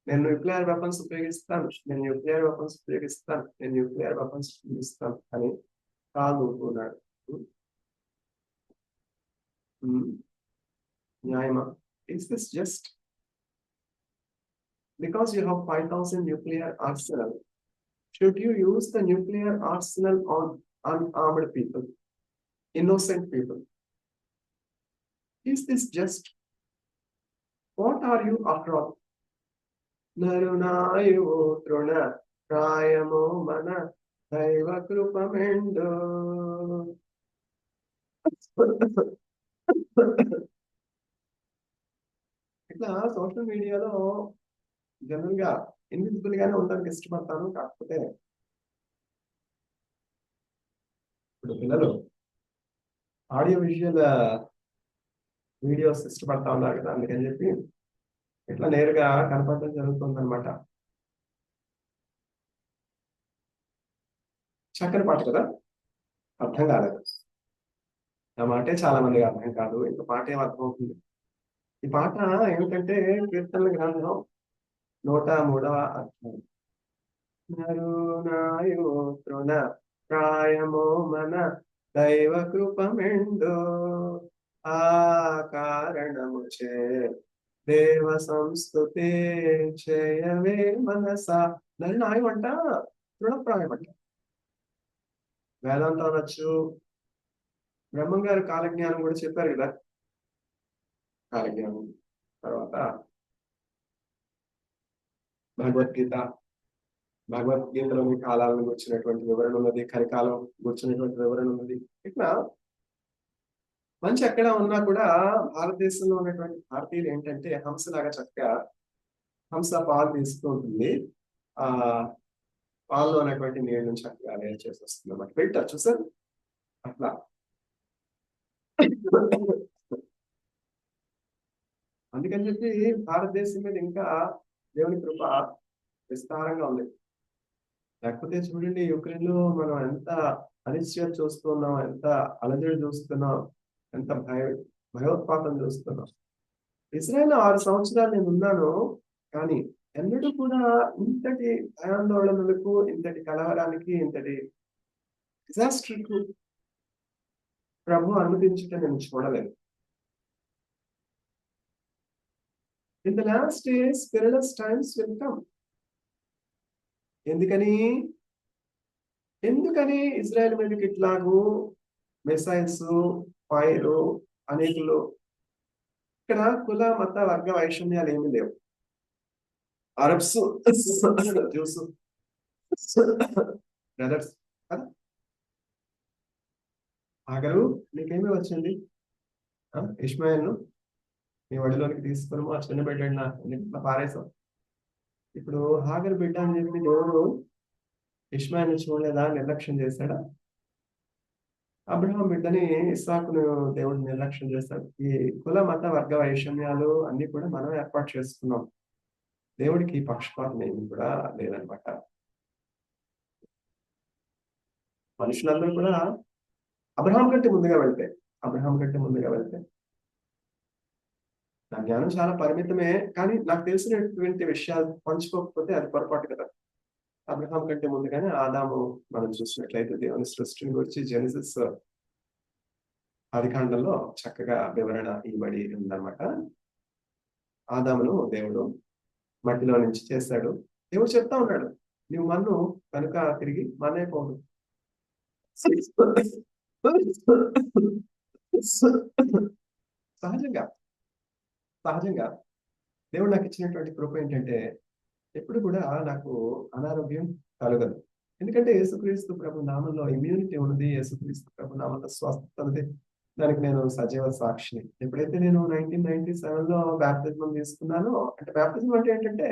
నేను న్యూక్లియర్ వెపన్స్ ఉపయోగిస్తాను, నేను న్యూక్లియర్ వెపన్స్ ఉపయోగిస్తాను, నేను న్యూక్లియర్ వెపన్స్ ఉపయోగిస్తాను అని కాదు ఉన్నాడు. న్యాయమా? Is this just? Because you have 5,000 nuclear arsenal, should you use the nuclear arsenal on unarmed people, innocent people? Is this just? What are you after all? నరునాయు తృణ ప్రాయము మన దైవ కృపమెండు. ఇట్లా సోషల్ మీడియాలో జనరల్ గా ఇన్విజిబుల్ గానే ఉండడానికి ఇష్టపడతాను. కాకపోతే ఇప్పుడు పిల్లలు ఆడియో విజువల్ వీడియోస్ ఇష్టపడతా ఉన్నారు కదా, అందుకని చెప్పి ఇట్లా నేరుగా కనపడడం జరుగుతుంది అనమాట. చక్కని పాట కదా, అర్థం కాలేదు. ఆ మాటే చాలా మందికి అర్థం కాదు, ఇంత పాట ఏం అర్థం అవుతుంది? ఈ పాట ఏమిటంటే కీర్తనల గ్రంథం 103వ అధ్యాయం. నరునాయు తృణ ప్రాయము మన దైవ కృపమెండు, ఆ కారణము చే దేవ సంస్తుతి చేయవే మనస. నరునాయం అంట తృణప్రాయం అంట. వేదాంతం అనొచ్చు, బ్రహ్మం గారు కాలజ్ఞానం కూడా చెప్పారు కదా. కాలజ్ఞానం తర్వాత భగవద్గీతలోని కాలాలను గుర్చినటువంటి వివరణ ఉన్నది, కలికాలం గుర్చినటువంటి వివరణ ఉన్నది. ఇట్లా మంచి ఎక్కడ ఉన్నా కూడా భారతదేశంలో ఉన్నటువంటి భారతీయులు ఏంటంటే హంసలాగా చక్కగా హంస పాలు తీసుకుంటూ ఉంటుంది, ఆ పాల్లో ఉన్నటువంటి నీళ్ళను చక్కగా వేరు చేసి వస్తుంది అన్నమాట. ఫిల్టర్ చూసారు అట్లా. అందుకని చెప్పి భారతదేశం మీద ఇంకా దేవుని కృప విస్తారంగా ఉంది. లేకపోతే చూడండి, యుక్రెయిన్ లో మనం ఎంత అనిశ్చయం చూస్తున్నాం, ఎంత అలజడి చూస్తున్నాం, ఎంత భయోత్పాతం చూస్తున్నాం. ఇజ్రాయెల్ 6 సంవత్సరాలు నేను ఉన్నాను, కానీ ఎన్నడూ కూడా ఇంతటి భయాందోళనలకు, ఇంతటి కలవరానికి, ఇంతటి డిజాస్టర్ కు ప్రభు అనుమతించటం నేను చూడలేదు. In the last days, perilous times will come. ఎందుకని ఇజ్రాయెల్ మీదకి ఇట్లాగూ మిసైల్స్, ఫైరు, అనేకులు. ఇక్కడ కుల మత వర్గ వైషమ్యాలు ఏమీ లేవు. అరబ్స్, జ్యూస్, బ్రదర్స్ కదా. ఆగరు నీకేమీ వచ్చింది? ఇష్మాయిల్ను నీ ఒడిలోనికి తీసుకొని ఆ చిన్న బిడ్డ పారేసాం. ఇప్పుడు హాగర్ బిడ్డ అని చెప్పి దేవుడు ఇష్మాయిల్ని చూడలేదా? నిర్లక్ష్యం చేశాడా? అబ్రహాం బిడ్డని ఇస్సాకును దేవుడు నిర్లక్ష్యం చేస్తాడు. ఈ కుల మత వర్గ వైషమ్యాలు అన్ని కూడా మనం ఏర్పాటు చేసుకున్నాం. దేవుడికి పక్షపాతం ఏమి కూడా లేదనమాట. మనుషులందరూ కూడా అబ్రహాం కంటే ముందుగా వెళ్తే నా జ్ఞానం చాలా పరిమితమే, కానీ నాకు తెలిసినటువంటి విషయాలు పంచుకోకపోతే అది పొరపాటు కదా. అబ్రహాం కంటే ముందుగానే ఆదాము మనం చూసినట్లయితే దేవుని సృష్టిని గురించి జెనసిస్ ఆదికాండంలో చక్కగా వివరణ ఇవ్వబడి ఉందన్నమాట. ఆదామును దేవుడు మట్టిలో నుంచి చేశాడు. దేవుడు చెప్తా ఉన్నాడు, నువ్వు మన్ను కనుక తిరిగి మన్నే పోదు. సహజంగా దేవుడు నాకు ఇచ్చినటువంటి కృప ఏంటంటే ఎప్పుడు కూడా నాకు అనారోగ్యం కలగదు. ఎందుకంటే యేసుక్రీస్తు ప్రభు నామంలో ఇమ్యూనిటీ ఉన్నది, యేసుక్రీస్తు ప్రభు నామంలో స్వస్థత ఉన్నది. దానికి నేను సజీవ సాక్షిని. ఎప్పుడైతే నేను 1997లో బ్యాప్టిజం తీసుకున్నానో, అంటే బ్యాప్టిజం అంటే ఏంటంటే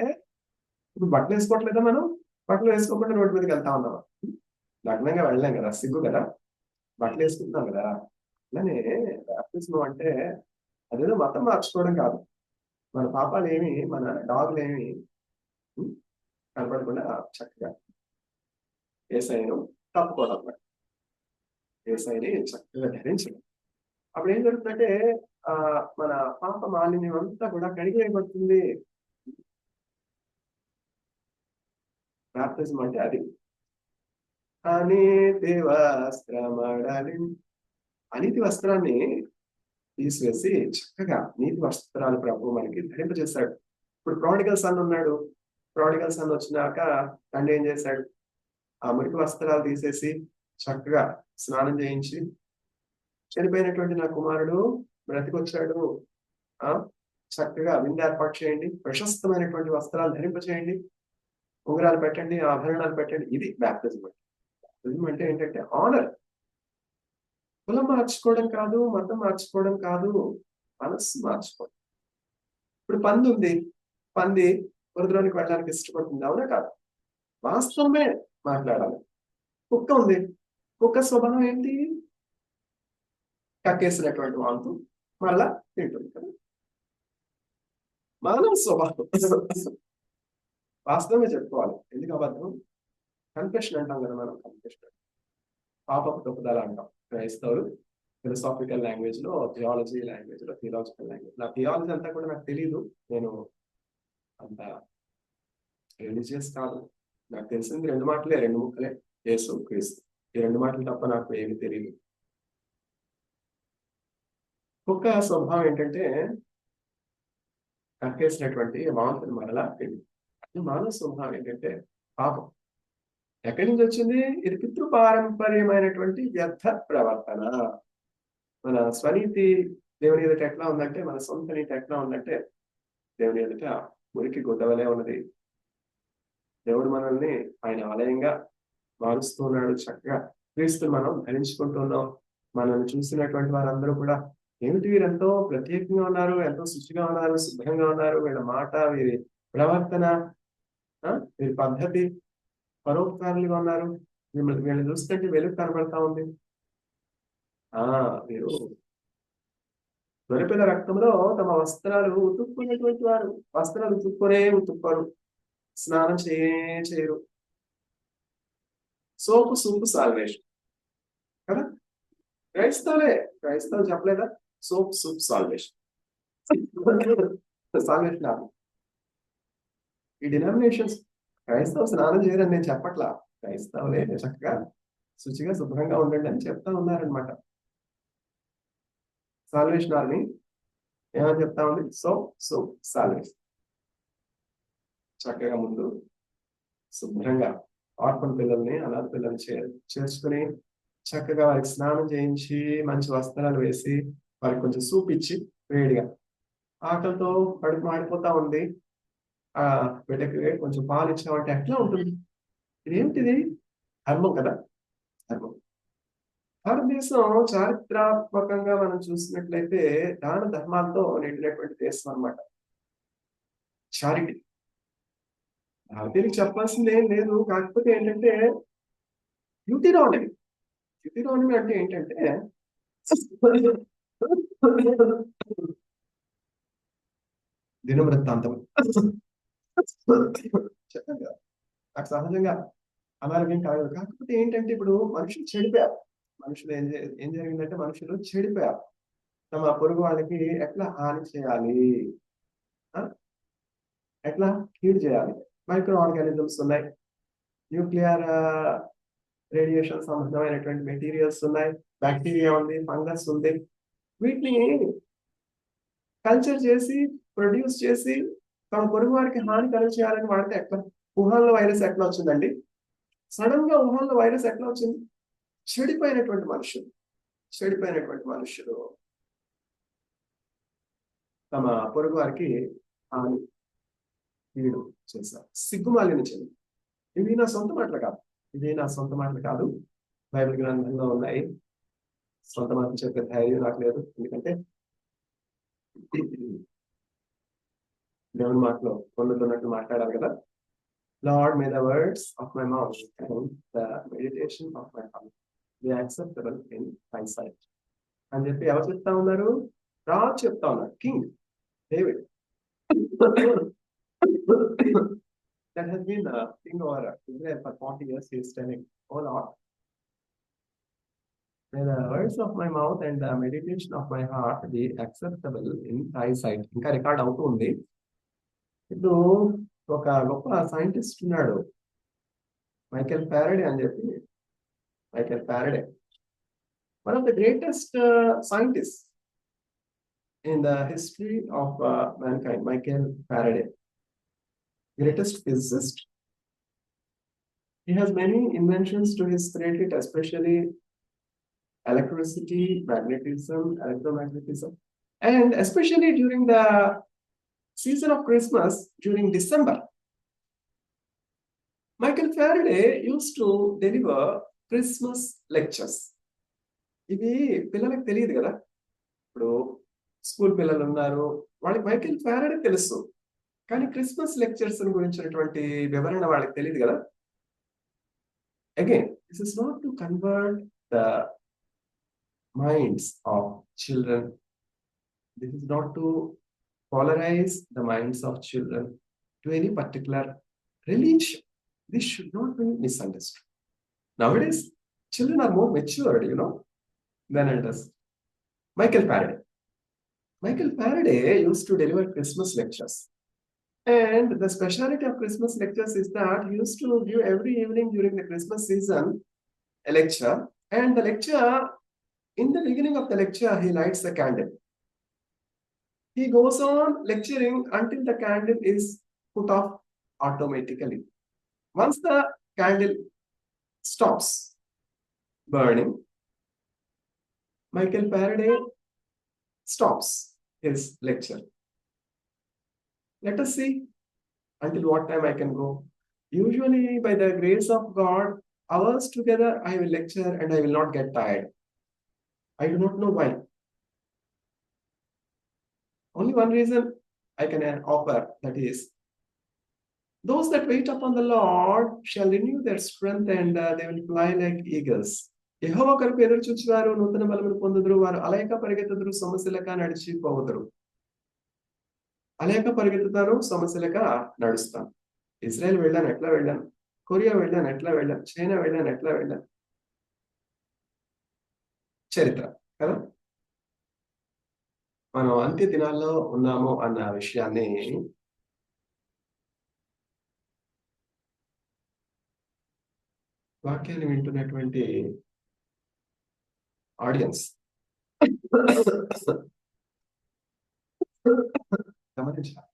ఇప్పుడు బట్టలు వేసుకోవట్లేదా? మనం బట్టలు వేసుకోకుండా రోడ్డు మీదకి వెళ్తా ఉన్నాం. లగ్నంగా వెళ్ళలేం కదా, సిగ్గు కదా. బట్టలు వేసుకుంటున్నాం కదా, అలానే బాప్తిజం అంటే అదేదో మతం మార్చుకోవడం కాదు. మన పాపాలు ఏమి, మన డాగులు ఏమి కనపడకుండా చక్కగా యేసయ్యను తప్పుకోవడం అన్నమాట. యేసయ్యని చక్కగా ధరించడం. అప్పుడు ఏం జరుగుతుందంటే మన పాప మాలిన్యం అంతా కూడా కడిగివేయబడుతుంది. బాప్తిజం అంటే అది. అనీతి వస్త్రమడలి, అనీతి వస్త్రాన్ని తీసివేసి చక్కగా నీతి వస్త్రాలు ప్రభు మనకి ధరింపజేశాడు. ఇప్పుడు ప్రాడిగల్ సన్ ఉన్నాడు. ప్రాడిగల్ సన్ వచ్చినాక తండ్రి ఏం చేశాడు? ఆ మురికి వస్త్రాలు తీసేసి చక్కగా స్నానం చేయించి, చనిపోయినటువంటి నా కుమారుడు బ్రతికొచ్చాడు, ఆ చక్కగా విందు ఏర్పాటు చేయండి, ప్రశస్తమైనటువంటి వస్త్రాలు ధరింపచేయండి, ఉంగరాలు పెట్టండి, ఆభరణాలు పెట్టండి. ఇది బ్యాప్టిజం అంటే. బ్యాప్టిజం అంటే ఏంటంటే ఆనర్. కులం మార్చుకోవడం కాదు, మతం మార్చుకోవడం కాదు, మనస్సు మార్చుకోవడం. ఇప్పుడు పంది ఉంది, పంది వరదలోనికి వెళ్ళడానికి ఇష్టపడుతుంది, అవునా కాదు? వాస్తవమే మాట్లాడాలి. కుక్క ఉంది, కుక్క స్వభావం ఏంటి? కక్కేసినటువంటి వాంతు మళ్ళా తింటుంది కదా. మానవ స్వభావం. వాస్తవమే చెప్పుకోవాలి. ఎందుకు అబద్ధం? కన్ఫెషన్ అంటాం కదా మనం. కన్ఫెషన్, పాపపు తప్పుదల అంటాం క్రైస్తవులు. ఫిలసాఫికల్ లాంగ్వేజ్ లో, థియాలజీ లాంగ్వేజ్ లో, థియలాజికల్ లాంగ్వేజ్. నా థియాలజీ అంతా కూడా నాకు తెలియదు, నేను అంత రిలీజియస్ కాదు. నాకు తెలిసింది రెండు మాటలే, రెండు ముక్కలే, యేసు క్రీస్తు. ఈ రెండు మాటలు తప్ప నాకు ఏమి తెలియదు. కుక్క స్వభావం ఏంటంటే కక్కేసినటువంటి వాంతులు మరలా తిండి. మానవ స్వభావం ఏంటంటే పాపం. ఎక్కడి నుంచి వచ్చింది? ఇది పితృపారంపర్యమైనటువంటి వ్యర్థ ప్రవర్తన. మన స్వనీతి దేవుని ఎదుట ఎట్లా ఉందంటే, మన సొంత నీతి ఎట్లా ఉందంటే, దేవుని ఎదుట మురికి గుడ్డవలే ఉన్నది. దేవుడు మనల్ని ఆయన ఆలయంగా మారుస్తున్నాడు. చక్కగా క్రీస్తుని మనం ధరించుకుంటున్నాం. మనల్ని చూసినటువంటి వారందరూ కూడా ఏమిటి వీరెంతో ప్రత్యేకంగా ఉన్నారు, ఎంతో శుచిగా ఉన్నారు, శుభ్రంగా ఉన్నారు, వీళ్ళ మాట, వీరి ప్రవర్తన, వీరి పద్ధతి పరోపకారులుగా ఉన్నారు, వీళ్ళని చూస్తుంటే వెలుగు కనబడతా ఉంది. వీరు గొర్రెపిల్ల రక్తంలో తమ వస్త్రాలు ఉతుక్కునేటువంటి వారు. వస్త్రాలు ఉతుక్కోరు, స్నానం చేయరు. సోపు సూపు సాల్వేషన్ కదా. క్రైస్తవులు చెప్పలేదా? Soap soup salvation. సాల్వేషన్ ఆపు. ఈ డినామినేషన్స్ క్రైస్తవ స్నానం చేయరని నేను చెప్పట్లా. క్రైస్తవులే చక్కగా శుచిగా శుభ్రంగా ఉండండి అని చెప్తా ఉన్నారనమాట. సాల్వేషన్ ఆర్మీ ఏమని చెప్తా ఉంది? Soap salvation. చక్కగా ముందు శుభ్రంగా ఆర్ఫన్ పిల్లల్ని, అనాథ పిల్లల్ని చేర్చుకుని చక్కగా వారికి స్నానం చేయించి, మంచి వస్త్రాలు వేసి, వారికి కొంచెం సూప్ ఇచ్చి వేడిగా, ఆకలితో కడుపు మాడిపోతా ఉంది, బిడ్డకి కొంచెం పాలు ఇచ్చామంటే ఎట్లా ఉంటుంది? ఇదేంటిది? ధర్మం కదా, ధర్మం. భారతదేశం చారిత్రాత్మకంగా మనం చూసినట్లయితే దాన ధర్మాలతో నిండినటువంటి దేశం అన్నమాట. చారిటీ. భారతీయులకు చెప్పాల్సింది ఏం లేదు. కాకపోతే ఏంటంటే యూటిరానమీ. యూటిరానమీ అంటే ఏంటంటే దినవృత్తాంతం. చెప్పండి, నాకు సహజంగా అనారోగ్యం కాదు. కాకపోతే ఏంటంటే ఇప్పుడు మనుషులు చెడిపోయారు. మనుషులు ఏం జరిగిందంటే మనుషులు చెడిపోయారు. తమ పొరుగు వాళ్ళకి ఎట్లా హాని చేయాలి, ఎట్లా కీడు చేయాలి. మైక్రో ఆర్గానిజమ్స్ ఉన్నాయి, న్యూక్లియర్ రేడియేషన్ సంబంధమైనటువంటి మెటీరియల్స్ ఉన్నాయి, బ్యాక్టీరియా ఉంది, ఫంగస్ ఉంది. వీటిని కల్చర్ చేసి, ప్రొడ్యూస్ చేసి తమ పొరుగు వారికి హాని చేయాలని వాడితే ఎట్లా? వుహాన్లో వైరస్ ఎట్లా వచ్చిందండి? సడన్ గా వుహాన్లో వైరస్ ఎట్లా వచ్చింది? చెడిపోయినటువంటి మనుషులు తమ పొరుగు వారికి హాని కీడు చేశారు. సిగ్గుమాలిన చెంది. ఇవి నా సొంత మాటలు కాదు, బైబిల్ గ్రంథంలో ఉన్నాయి. సొంత మాటలు చెప్పే ధైర్యం నాకు లేదు. ఎందుకంటే దేవుని మాటలో పొందుతున్నట్టు మాట్లాడాలి కదా. Lord, may the words of my mouth and the meditation of my heart be acceptable in thy sight. అని చెప్పి ఎవరు చెప్తా ఉన్నారు? రాజు చెప్తా ఉన్నారు, king David. that has been king over Israel for 40 years. He is telling, "Oh Lord, may the words of my mouth and the meditation of my heart be acceptable in thy sight." ఇంకా record అవుతూ ఉంది. ఇప్పుడు ఒక గొప్ప scientist ఉన్నాడు, Michael Faraday అని చెప్పి. Michael Faraday, one of the greatest scientists in the history of mankind. Michael Faraday, greatest physicist. He has many inventions to his credit, especially electricity, magnetism, electromagnetism, and especially during the season of Christmas, during December. Michael Faraday used to deliver Christmas lectures. ఇది పిల్లలకు తెలియదు కదా. ఇప్పుడు school పిల్లలు ఉన్నారు, వాళ్ళకి Michael Faraday తెలుసు, కానీ క్రిస్మస్ లెక్చర్స్ గురించినటువంటి వివరణ వాళ్ళకి తెలియదు కదా. Again, this is not to convert the minds of children. This is not to polarize the minds of children to any particular religion. This should not be misunderstood. Nowadays, children are more matured, than elders. Michael Faraday. Michael Faraday used to deliver Christmas lectures. And the speciality of Christmas lectures is that he used to give every evening during the Christmas season a lecture. And the lecture, in the beginning of the lecture, he lights the candle. He goes on lecturing until the candle is put off automatically. Once the candle stops burning, Michael Faraday stops his lecture. Let us see until what time I can go. Usually, by the grace of God, hours together I will lecture and I will not get tired. I do not know why. Only one reason I can offer, that is, those that wait upon the Lord shall renew their strength and they will fly like eagles. యెహోవా కొరకు ఎదురు చూచువారు నూతన బలమును పొందుదురు, వారు అలయక పరిగెత్తుదురు, సమస్యలక నడిచిపోవుదురు. అలయక పరిగెత్తుతారు, సమస్యలక నడుస్తాను. Israel వెళ్ళాను, ఎట్లా వెళ్ళాను? కొరియా వెళ్ళాను, ఎట్లా వెళ్ళాను? చైనా వెళ్ళాను, ఎట్లా వెళ్ళాను? చరిత్ర కదా. మనం అంత్య దినాల్లో ఉన్నాము అన్న విషయాన్ని వాక్యాన్ని వింటున్నటువంటి ఆడియన్స్ గమనించాలి.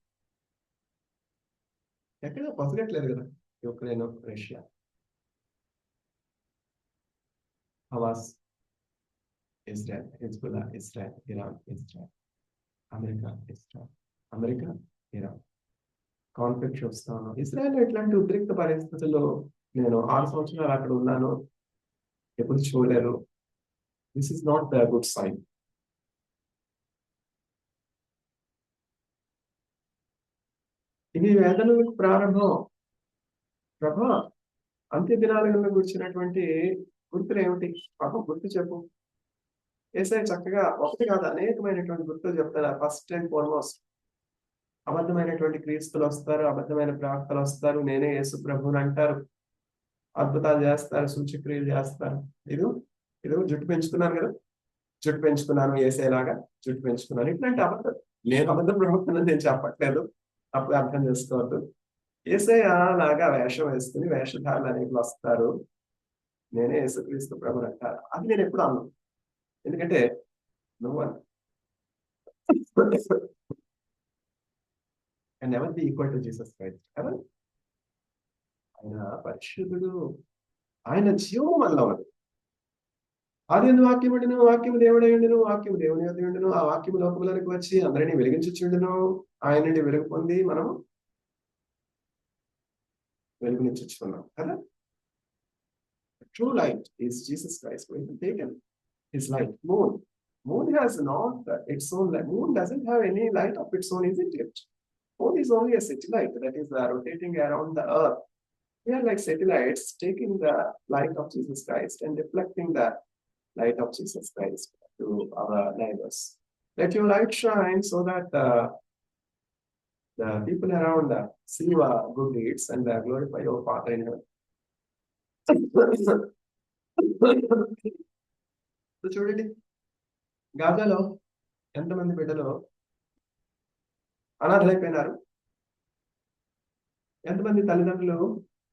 ఎక్కడ పొసగట్లేదు కదా. Ukraine, Russia, Hamas, Israel, Hezbollah, Israel, Iran, Israel, America, Israel, America, Iran conflict చూస్తా ఉన్నాం. ఇజ్రాయెల్ ఇట్లాంటి ఉద్రిక్త పరిస్థితుల్లో నేను 6 సంవత్సరాలు అక్కడ ఉన్నాను, ఎప్పుడు చూడలేరు. This is not the good sign. ఇది వేదనలకు ప్రారంభం. ప్రభా, అంత్య దినాలను గురించినటువంటి గుర్తులు ఏమిటి? ప్రభు గుర్తు చెప్పు. యేసయ్య చక్కగా ఒకటి కాదు అనేకమైనటువంటి గుర్తులు చెప్తారు. ఫస్ట్ అండ్ ఫార్మోస్ట్, అబద్ధమైనటువంటి క్రీస్తులు వస్తారు, అబద్ధమైన ప్రవక్తలు వస్తారు, నేనే యేసు ప్రభువుని అంటారు, అద్భుతాలు చేస్తారు, సూచక్రియలు చేస్తారు. ఇది జుట్టు పెంచుకున్నాను కదా, జుట్టు పెంచుకున్నాను, యేసయ్యలాగా జుట్టు పెంచుకున్నాను, ఇట్లాంటి అబద్ధం. నేను అబద్ధ ప్రవక్తను నేను చెప్పట్లేదు, అప్పుడు అర్థం చేసుకోవద్దు. యేసయ్య లాగా వేషం వేసుకుని వేషధారులు అనేవి వస్తారు, నేనే యేసుక్రీస్తు ప్రభువుని అంటారు. అది నేను ఎప్పుడు అన్నాను, ఎందుకంటే నువ్వు can never be equal to Jesus Christ. Ever? ఆయన పరిశుద్ధుడు, ఆయన జీవం మనలో ఉన్నది. ఆది వాక్యం ఉండును, వాక్యము దేవుడై ఉండును, వాక్యము దేవుని యొద్ద ఉండును, ఆ వాక్యము లోకములోనికి వచ్చి అందరినీ వెలిగించుచుండును. ఆయన నుండి వెలుగు పొంది మనము వెలుగునిచ్చుచున్నాం కదా. True light is Jesus Christ. We have taken his light. Moon has not its own light. Moon doesn't have any light of its own, isn't it? Moon is only a satellite that is rotating around the earth. We are like satellites taking the light of Jesus Christ and reflecting the light of Jesus Christ. to our neighbors. Let your light shine so that the people around see your good deeds and glorify your Father in heaven. So చూడండి, గాజాలో ఎంతమంది బిడ్డలు అనాథలైపోయినారు. ఎంతమంది తల్లిదండ్రులు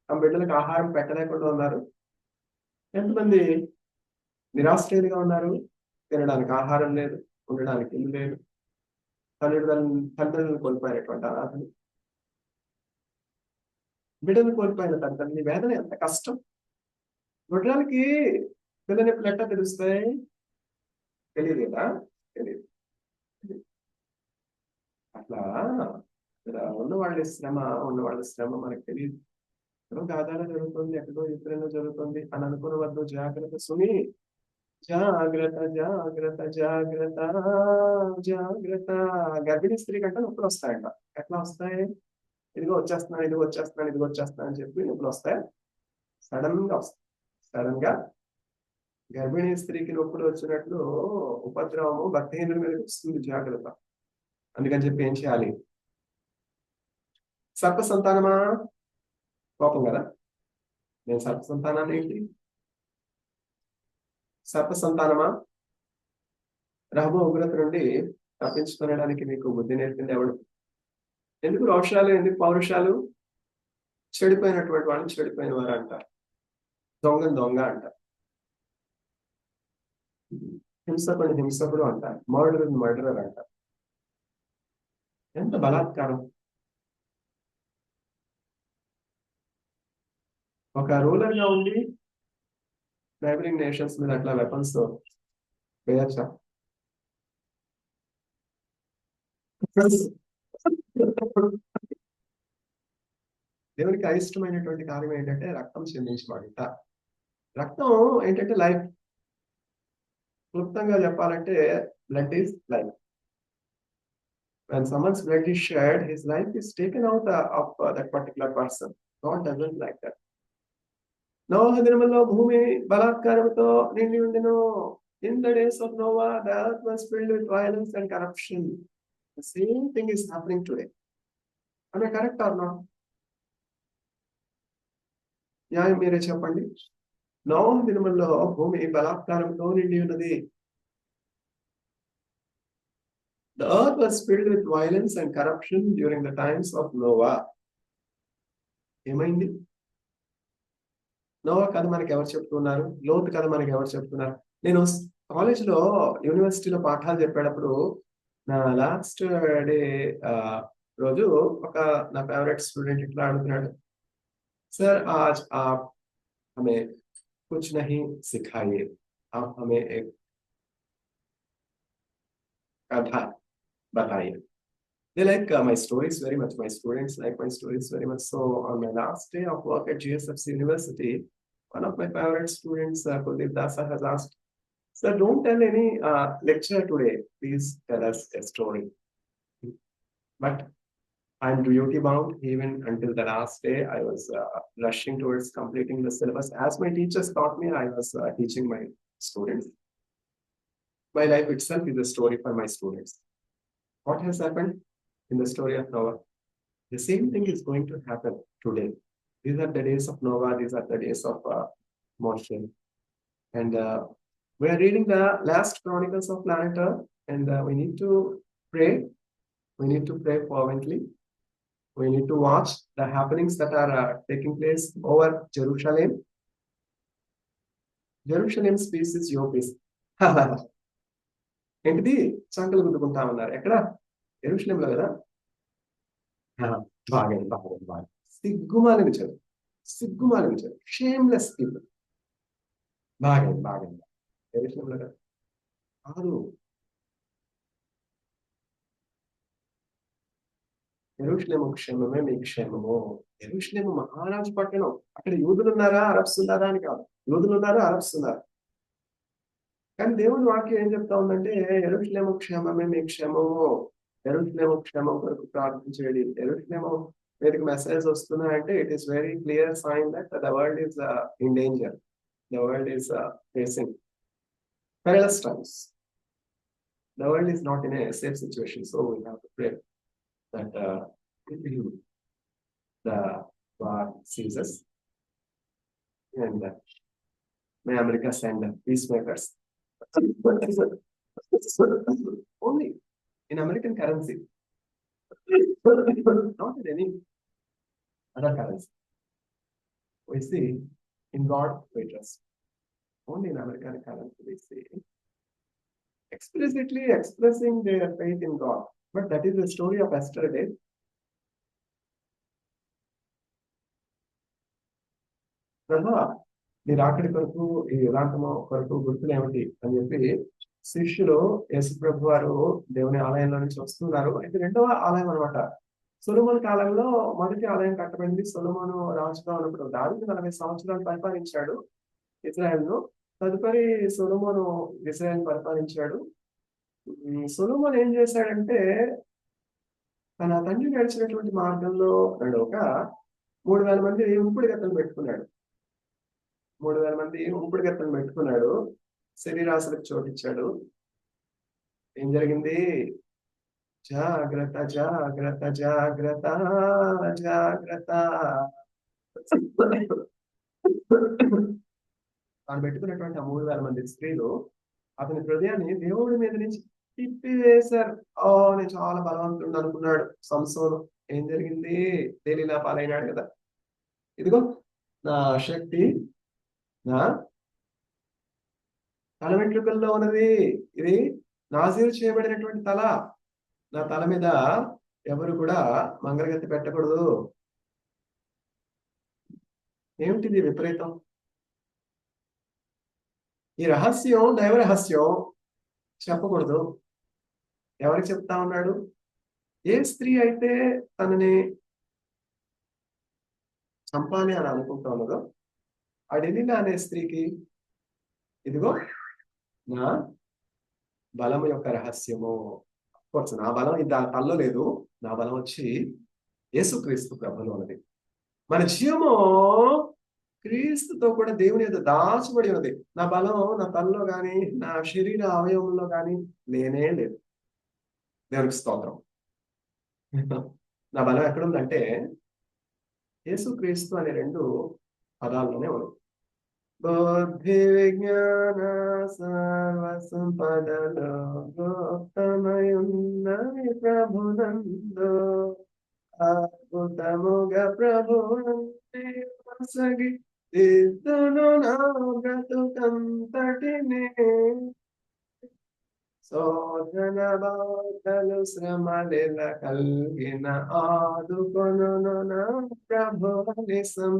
తమ బిడ్డలకు ఆహారం పెట్టలేకుండా ఉన్నారు. ఎంతమంది నిరాశ్రయులుగా ఉన్నారు. తినడానికి ఆహారం లేదు, ఉండడానికి ఇల్లు లేదు. తల్లిదండ్రులను కోల్పోయినటువంటి అనాథలు, బిడ్డలు కోల్పోయిన తల్లిదండ్రుల వేదన ఎంత కష్టం. గొడ్రాలకి పిల్ల నొప్పులు ఎట్లా తెలుస్తాయి? తెలియదు కదా, తెలియదు. అట్లా ఉన్నవాళ్ళ శ్రమ మనకు తెలియదు. ఎక్కడో గాదాలో జరుగుతుంది, ఎక్కడో ఎప్పుడైనా జరుగుతుంది అని అనుకునవద్దు. జాగ్రత్త సుమి, జాగ్రత్త జాగ్రత్త జాగ్రత్త జాగ్రత్త. గర్భిణీ స్త్రీ కంటే నొప్పులు వస్తాయంట. ఎట్లా వస్తాయి? ఇదిగో వచ్చేస్తున్నాను, ఇదిగో వచ్చేస్తున్నాను, ఇదిగో వచ్చేస్తున్నాను అని చెప్పి నొప్పులు వస్తాయి. సడన్ గా వస్తాయి. సడన్ గా గర్భిణీ స్త్రీకి నొప్పులు వచ్చినట్లు ఉపద్రవము భక్తిహీనుల మీద వస్తుంది. జాగ్రత్త. అందుకని చెప్పి ఏం చేయాలి? సర్ప సంతానమా, కోపం కదా. నేను సర్ప సంతానాన్ని ఏంటి? సర్ప సంతానమా, రహబు ఉగ్రత నుండి తప్పించుకునడానికి మీకు బుద్ధి నేర్పింది ఎవడు? ఎందుకు రోషాలు, ఎందుకు పౌరుషాలు? చెడిపోయినటువంటి వాళ్ళని చెడిపోయిన వారు అంటారు, దొంగ అంటారు, హింసకుడు అంటారు, మర్డరర్ అంటారు. ఎంత బలాత్కారం! ఒక రూలర్ గా ఉండి నైబరింగ్ నేషన్స్ మీద అట్లా వెపన్స్ వేయచ్చా? దేవునికి అయిష్టమైనటువంటి కార్యం ఏంటంటే రక్తం చెందించబడుట. రక్తం ఏంటంటే లైఫ్. క్లుప్తంగా చెప్పాలంటే blood is life. When someone's blood is shed, his life is taken out of that particular person. God doesn't like that. నోహ దినములో భూమి బలాత్కారంతో నిండి ఉండెను. In the days of Noah, the earth was filled with violence and corruption. The same thing is happening today. Am I correct or not? న్యాయం మీరే చెప్పండి. నోహ దినములో భూమి బలాత్కారంతో నిండి ఉన్నది. The earth was filled with violence and corruption during the times of Noah. ఏమైంది? Noah కథ మనకి ఎవరు చెప్తున్నారు? లోతు కథ మనకి ఎవరు చెప్తున్నారు? నేను కాలేజ్లో యూనివర్సిటీలో పాఠాలు చెప్పేటప్పుడు నా లాస్ట్ డే రోజు నా ఫేవరెట్ స్టూడెంట్ ఇట్లా అడుగుతున్నాడు, సార్ आज आप हमें कुछ नहीं सिखाइए, आप हमें एक कथा बताइए. They like my stories very much. My students like my stories very much. So on my last day of work at GSFC University, one of my favorite students, Kuldeep Dasa, has asked, "Sir, don't tell any lecture today. Please tell us a story." But I'm duty bound. Even until the last day, I was rushing towards completing the syllabus. As my teachers taught me, I was teaching my students. My life itself is a story for my students. What has happened in the story of Noah? The same thing is going to happen today. These are the days of Noah. These are the days of Moshe. And we are reading the last chronicles of planet Earth, and we need to pray. We need to pray fervently. We need to watch the happenings that are taking place over Jerusalem. Jerusalem's peace is your peace. ఏంటిది? చంకలు గుద్దుకుంటా ఉన్నారు. ఎక్కడ? యెరూషలేంలో కదా. బాగా సిగ్గుమాలిన చదువు, shameless people. బాగా యెరూషలేంలో కదా కాదు. యెరూషలేము క్షేమమే మీ క్షేమము. యెరూషలేము మహారాజు పట్టణం. అక్కడ యూదులు ఉన్నారా, అరబ్స్ ఉన్నారా అని కాదు. యూదులు ఉన్నారు, అరబ్స్ ఉన్నారు. కానీ దేవుని వాక్యం ఏం చెప్తా ఉందంటే యెరూషలేము క్షేమమే మీ క్షేమము. యెరూషలేము క్షేమం కొరకు ప్రార్థించేది. యెరూషలేము మీదకి మెసేజ్ వస్తున్నాయంటే it is very clear sign that the world is in danger. The world is facing perilous times. The world is not in a safe situation, so we have to pray that the war ceases, and may America send peacemakers only in American currency, not in any other currency. We see in God we trust. Only in American currency we see explicitly expressing their faith in God. But that is the story of yesterday. ప్రభా మీరు ఆఖరి కొరకు ఈ యుగాంతము కొరకు గుర్తులు ఏమిటి అని చెప్పి శిష్యులు యేసు ప్రభు వారు దేవుని ఆలయంలో నుంచి వస్తున్నారు. అయితే రెండవ ఆలయం అనమాట. సొలొమోను కాలంలో మొదటి ఆలయం కట్టబడింది. సొలొమోను రాజుగా ఉన్నప్పుడు దావీదు 40 సంవత్సరాలు పరిపాలించాడు ఇజ్రాయెల్ను. తదుపరి సొలొమోను ఇజ్రాయెల్ పరిపాలించాడు. సొలొమోను ఏం చేశాడంటే తన తండ్రి నడిచినటువంటి మార్గంలో నడవక 3000 మంది ఉంపుడు గత్తలు పెట్టుకున్నాడు. 3000 మంది ఉంపుడు గత్తలు పెట్టుకున్నాడు. శరీరాశలకు చోటిచ్చాడు. ఏం జరిగింది? జాగ్రత్త జాగ్రత్త జాగ్రత్త జాగ్రత్త. తాను పెట్టుకున్నటువంటి ఆ 3000 మంది స్త్రీలు అతని హృదయాన్ని దేవుడి మీద నుంచి తిప్పివేశారు. నేను చాలా బలవంతుడు అనుకున్నాడు సంసోను. ఏం జరిగింది? తేలిలా పాలైనాడు కదా. ఇదిగో నా శక్తి నా తల వెంట్రుకల్లో ఉన్నది. ఇది నాజీరు చేయబడినటువంటి తల. నా తల మీద ఎవరు కూడా మంగళగత్తి పెట్టకూడదు. ఏమిటిది విపరీతం? ఈ రహస్యం దైవ రహస్యం చెప్పకూడదు. ఎవరికి చెప్తా ఉన్నాడు? ఏ స్త్రీ అయితే తనని చంపాలి అని అనుకుంటా ఉన్నదో ఆ డెలిలా అనే స్త్రీకి ఇదిగో నా బలం యొక్క రహస్యము. నా బలం ఇది తల్లో లేదు. నా బలం వచ్చి యేసుక్రీస్తు ప్రభులో ఉన్నది. మన జీవము క్రీస్తుతో కూడా దేవుని యొక్క దాచబడి ఉన్నది. నా బలం నా తల్లో గాని నా శరీర అవయవంలో గాని లేనే లేదు. దేవునికి స్తోత్రం. నా బలం ఎక్కడుందంటే యేసుక్రీస్తు అనే 2 పదాల్లోనే ఉంది. బుద్ధి విజ్ఞాన సర్వ సంపదలో గోప్తమయున్నవి ప్రభునందు అద్భుతముగా ప్రభునంది ఇద్దను నా బ్రతుకంతటినే. శోధన బాధలు శ్రమలెల కలిగిన ఆదుకొను నా ప్రభునిసం.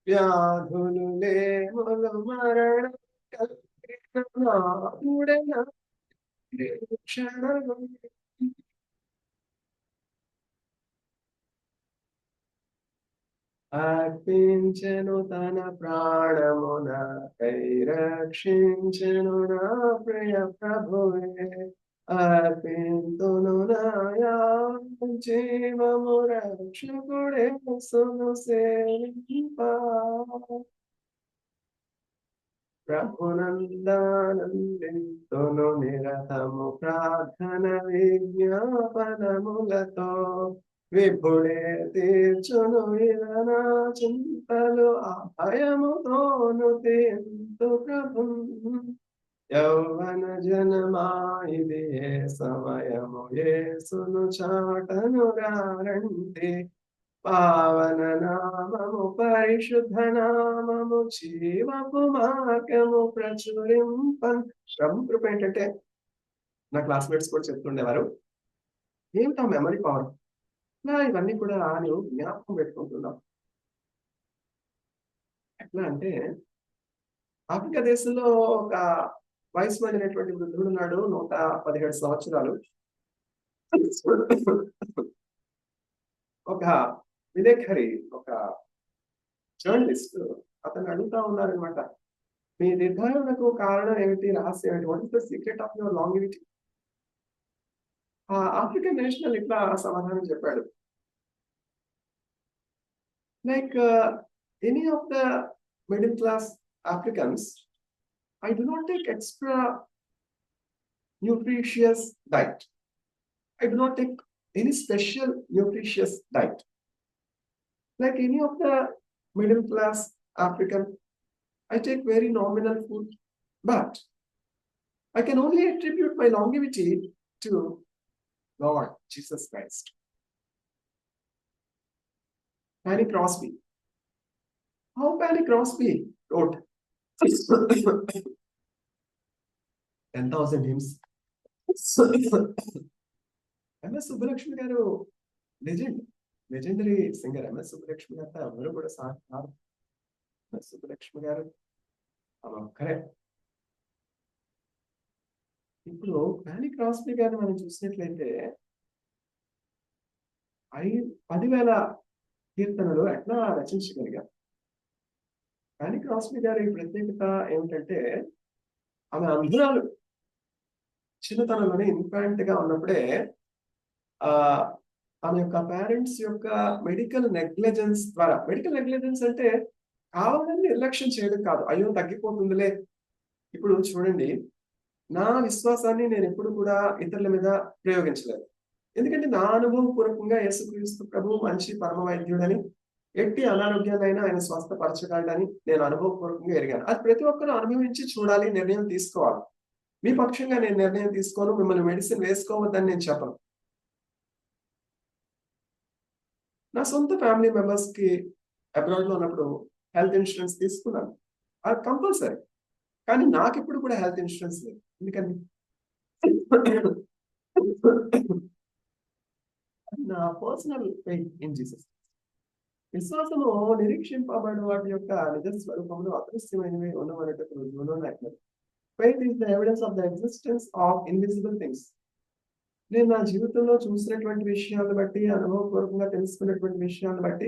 వ్యాధులు లేములు మరణ కలిగిన క్షణము అర్పించెను తన ప్రాణమున కై రక్షించెను నా ప్రియ ప్రభువే. అర్పింతును నాయా జీవము రక్షకుడే సును సేవింపా. ప్రభునందానందింతును నిరతము ప్రార్థన విజ్ఞాపనములతో. విభుడే తీర్చును ఇదనా చింతలు అభయముతోను తీర్చు ప్రభు. యౌవన జనమా ఇది ఏ సమయము యేసును చాటను రండి. పావన నామము పరిశుద్ధ నామము జీవపు మార్గము ప్రచురింపన్. ప్రభు కృప ఏంటంటే నా క్లాస్మేట్స్ కూడా చెప్తుండేవారు, ఏమిటా మెమరీ పవర్, ఇవన్నీ కూడా నువ్వు జ్ఞాపకం పెట్టుకుంటున్నావు. ఎట్లా అంటే ఆఫ్రికా దేశంలో ఒక వయసు మధ్యనటువంటి వృద్ధుడు ఉన్నాడు. 117 సంవత్సరాలు. ఒక విలేఖరి, ఒక జర్నలిస్ట్ అతను అడుగుతా ఉన్నారనమాట, మీ నిర్ధారణకు కారణం ఏమిటి, రహస్యం ఏమిటి, what is the secret of your longevity? ఆ ఆఫ్రికన్ నేషనల్ ఇట్లా సమాధానం చెప్పాడు, like any of the middle class Africans, I do not take extra nutritious diet. I do not take any special nutritious diet like any of the middle class African. I take very nominal food, but I can only attribute my longevity to Lord Jesus Christ. Fanny Crosby. How Fanny Crosby wrote 10,000 hymns. MS Subbulakshmi గారు legendary singer. MS Subbalakshmi గారితో ఎవరు కూడా sir. MS Subbalakshmi గారు ఒక్కరే. ఇప్పుడు fanny క్రాస్బీ గారిని మనం చూసినట్లయితే 10,000 కీర్తనలు ఎట్లా రచించగలిగారు? ఫ్యానీ క్రాస్బీ గారి ప్రత్యేకత ఏమిటంటే ఆమె అంధురాలు. చిన్నతనంలోనే ఇన్ఫాంట్ గా ఉన్నప్పుడే ఆమె యొక్క పేరెంట్స్ యొక్క మెడికల్ నెగ్లిజెన్స్ ద్వారా, మెడికల్ నెగ్లిజెన్స్ అంటే కావాలని నిర్లక్ష్యం చేయడం కాదు, అయ్యో తగ్గిపోతుందిలే. ఇప్పుడు చూడండి, నా విశ్వాసాన్ని నేను ఎప్పుడు కూడా ఇతరుల మీద ప్రయోగించలేదు. ఎందుకంటే నా అనుభవపూర్వకంగా యేసుక్రీస్తు ప్రభు మంచి పరమ వైద్యుడని, ఎట్టి అనారోగ్యాన్నైనా ఆయన స్వస్థపరచగలడని నేను అనుభవపూర్వకంగా ఎరిగాను. అది ప్రతి ఒక్కరూ అనుభవించి చూడాలి, నిర్ణయం తీసుకోవాలి. మీ పక్షంగా నేను నిర్ణయం తీసుకోను, మిమ్మల్ని మెడిసిన్ వేసుకోవద్దని నేను చెప్పను. నా సొంత ఫ్యామిలీ మెంబర్స్ కి అబ్రాడ్ లో ఉన్నప్పుడు హెల్త్ ఇన్సూరెన్స్ తీసుకున్నాను, అది కంపల్సరీ. కానీ నాకు ఇప్పుడు కూడా హెల్త్ ఇన్సూరెన్స్ లేదు. ఎందుకని? నా పర్సనల్ ఫెయిత్ ఇన్ జీసస్. విశ్వాసము నిరీక్షింపబడిన వాటి యొక్క నిజ స్వరూపంలో అదృశ్యమైనవి ఉన్నవన్నట్టు రుజువులో faith is the evidence of the existence of invisible things. నేను నా జీవితంలో చూసినటువంటి విషయాలను బట్టి, అనుభవపూర్వకంగా తెలుసుకున్నటువంటి విషయాలను బట్టి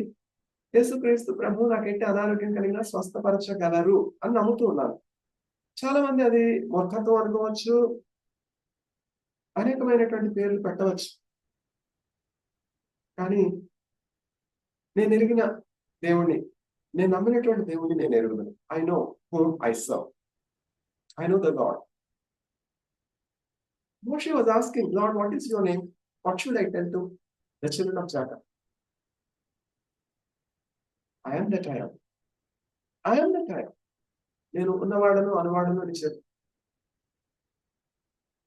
యేసుక్రీస్తు ప్రభు నాకెట్టి అనారోగ్యం కలిగినా స్వస్థపరచగలరు అని నమ్ముతూ ఉన్నాను. చాలా మంది అది మూర్ఖత్వం అనుకోవచ్చు, అనేకమైనటువంటి పేర్లు పెట్టవచ్చు. కానీ నేను ఎరిగిన దేవుణ్ణి, నేను నమ్మినటువంటి దేవుణ్ణి నేను ఎరుగుతాను. I know whom I serve. I know the lord. Moshe was asking, Lord, what is your name? What should I tell to the children of Jacob? I am that I am. I am that I am. నేను ఉన్నవాడను అనువాడను అని చెప్పు.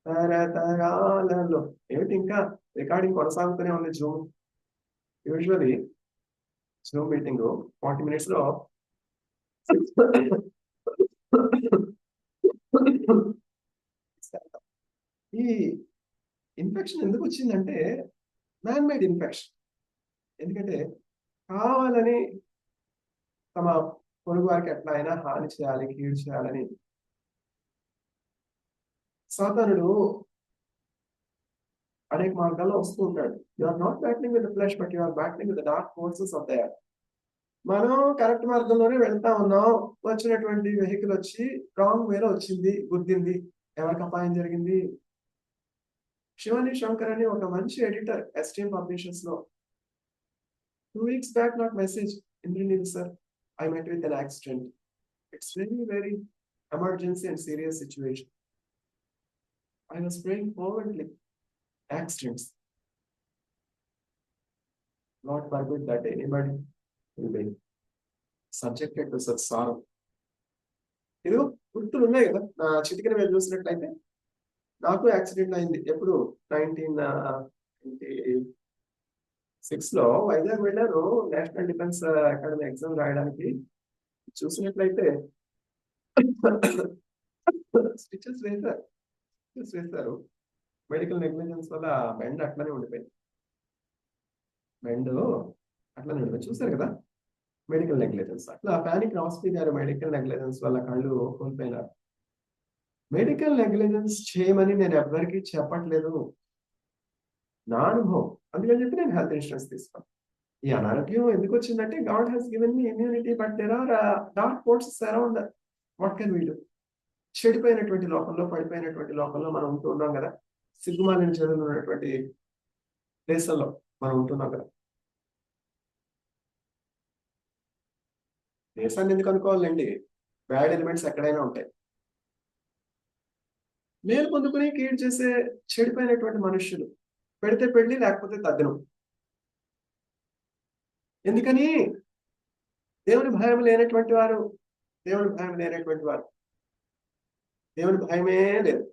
తరతరాలలో ఏమిటి ఇంకా recording కొనసాగుతూనే ఉంది. Usually Zoom meeting 40 minutes లో ఈ infection ఎందుకు వచ్చిందంటే మ్యాన్ మేడ్ ఇన్ఫెక్షన్. ఎందుకంటే కావాలని తమ పొరుగు వారికి ఎట్లా అయినా హాని చేయాలి, కీడు చేయాలని సాతానుడు అనేక మార్గాల్లో వస్తూ ఉంటాడు. You are not battling with the flesh, but you are battling with the dark forces of the earth. మనం కరెక్ట్ మార్గంలోనే వెళ్తా ఉన్నాం, వచ్చినటువంటి వెహికల్ వచ్చి రాంగ్ వేలో వచ్చింది, గుద్దింది, ఎవరికి అపాయం జరిగింది? శివాని శంకర్ అని ఒక మంచి ఎడిటర్ ఎస్టీఎం పబ్లిషర్స్ లో 2 weeks బ్యాక్ నాకు message, Indraneel sir, I met with an accident. It's very emergency and serious situation. I was praying fervently. Accidents. Not forbid that anybody will be subjected to such sorrow. ఇది గుర్తులు ఉన్నాయి కదా, నా చిటికన మీద చూసినట్లయితే నాకు యాక్సిడెంట్ అయింది. ఎప్పుడు 1996 లో వైజాగ్ వెళ్ళాను నేషనల్ డిఫెన్స్ అకాడమీ ఎగ్జామ్ రాయడానికి. చూసినట్లయితే స్టిచెస్ వేస్తారు. మెడికల్ నెగ్లిజెన్స్ వల్ల బెండ్ అట్లనే ఉండిపోయింది. చూసారు కదా, మెడికల్ నెగ్లిజెన్స్. అట్లా ఫ్యానీ క్రాస్బీ గారు మెడికల్ నెగ్లిజెన్స్ వల్ల కళ్ళు కోల్పోయినారు. మెడికల్ నెగ్లిజెన్స్ చేయమని నేను ఎవరికి చెప్పట్లేదు, నా అనుభవం. అందుకని చెప్పి నేను హెల్త్ ఇన్సూరెన్స్ తీసుకోను. ఈ అనారోగ్యం ఎందుకు వచ్చిందంటే God has given me immunity, but there are dark forces around. What can we do? చెడిపోయినటువంటి లోకంలో, పడిపోయినటువంటి లోకంలో మనం ఉంటూ ఉన్నాం కదా, సిగ్గుమాలిన జనులు ఉన్నటువంటి దేశంలో మనం ఉంటున్నాం కదా. దేశాన్ని ఎందుకు అనుకోవాలండి? బ్యాడ్ ఎలిమెంట్స్ ఎక్కడైనా ఉంటాయి. మేలు పొందుకుని కీడు చేసే చెడిపోయినటువంటి మనుష్యులు. పెడితే పెళ్లి లేకపోతే తగ్గను. ఎందుకని? దేవుని భయం లేనటువంటి వారు, దేవుని భయం లేనటువంటి వారు, దేవుని భయమే లేదు.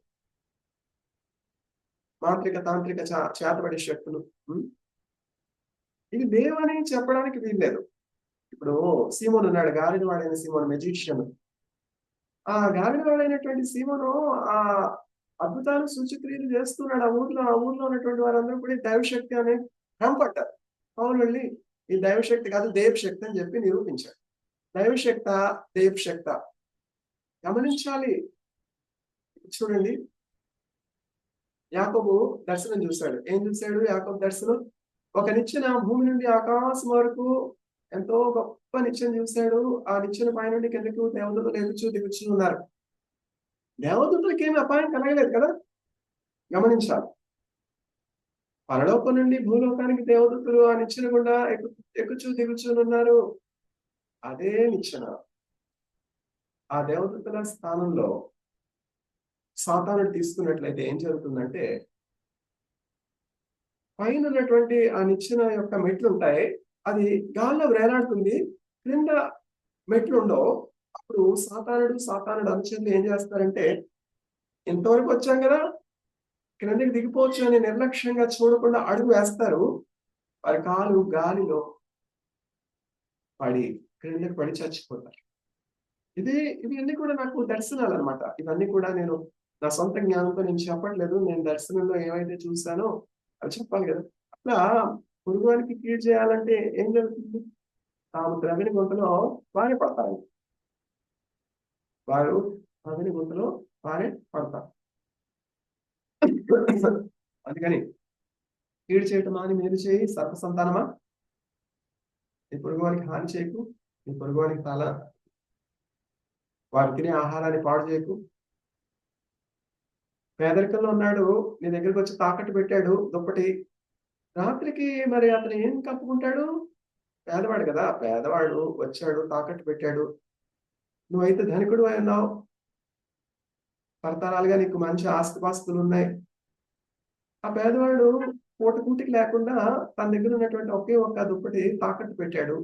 మాంత్రిక తాంత్రిక చేతబడి శక్తులు ఇది లేవని చెప్పడానికి వీల్లేదు. ఇప్పుడు సీమోను ఉన్నాడు, గాలిన వాడైన సీమోను, మెజిషియన్. ఆ గాలిన వాడైనటువంటి సీమోను ఆ అద్భుతాలు సూచక్రియలు చేస్తున్నాడు. ఆ ఊర్లో ఉన్నటువంటి వారందరూ కూడా దైవశక్తి అని భ్రమపడ్డారు. పౌలు వెళ్ళి ఈ దైవశక్తి కాదు దైవశక్తి అని చెప్పి నిరూపించాడు. దైవశక్త, దైవశక్త గమనించాలి. చూడండి, యాకోబు దర్శనం చూశాడు. ఏం చూశాడు యాకోబు దర్శనం? ఒక నిచ్చెన భూమి నుండి ఆకాశం వరకు ఎంతో గొప్ప నిచ్చెన చూశాడు. ఆ నిచ్చెన పై నుండి కిందకు దేవదూతలు ఎగుచూ దిగుచూ ఉన్నారు. దేవదూతలకి ఏమి అపాయం కలగలేదు కదా, గమనించాలి. పరలోకం నుండి భూలోకానికి దేవదూతలు ఆ నిచ్చెన గుండా ఎక్కుచూ దిగుచూనున్నారు. అదే నిచ్చెన. ఆ దేవదూతల స్థానంలో సాతానుడు తీసుకున్నట్లయితే ఏం జరుగుతుందంటే, పైన ఉన్నటువంటి ఆ నిచ్చెన యొక్క మెట్లు ఉంటాయి, అది గాల్లో వేలాడుతుంది, క్రింద మెట్లు ఉండవు. అప్పుడు సాతానుడు అనుచరులు ఏం చేస్తారంటే, ఇంతవరకు వచ్చాం కదా, క్రిందకి దిగిపోవచ్చు అని నిర్లక్ష్యంగా చూడకుండా అడుగు వేస్తారు. వారి కాలు గాలిలో పడి క్రిందకి పడి చచ్చిపోతారు. ఇవన్నీ కూడా నాకు దర్శనాలు అనమాట. ఇవన్నీ కూడా నేను నా సొంత జ్ఞానంతో నేను చెప్పట్లేదు. నేను దర్శనంలో ఏవైతే చూశానో అవి చెప్పాలి కదా. అట్లా పొరుగువానికి కీడు చేయాలంటే ఏం జరుగుతుంది? తాము ద్రవిని గుంతలో వారే పడతారు. వారు ద్రవిని గుంతలో వారే పడతారు. అందుకని కీడు చేయటం అని మేలు చేయి, సర్ప సంతానమా, నీ పొరుగువానికి హాని చేయకు, నీ పొరుగువానికి వారు తినే ఆహారాన్ని పాడు చేయకు. పేదరికంలో ఉన్నాడు, నీ దగ్గరికి వచ్చి తాకట్టు పెట్టాడు దుప్పటి, రాత్రికి మరి అతను ఏం కప్పుకుంటాడు? పేదవాడు కదా, పేదవాడు వచ్చాడు తాకట్టు పెట్టాడు, నువ్వైతే ధనికుడు అయి ఉన్నావు, తరతరాలుగా నీకు మంచి ఆస్తిపాస్తులు ఉన్నాయి. ఆ పేదవాడు పూటకూటికి లేకుండా తన దగ్గర ఉన్నటువంటి ఒకే ఒక్క దుప్పటి తాకట్టు పెట్టాడు.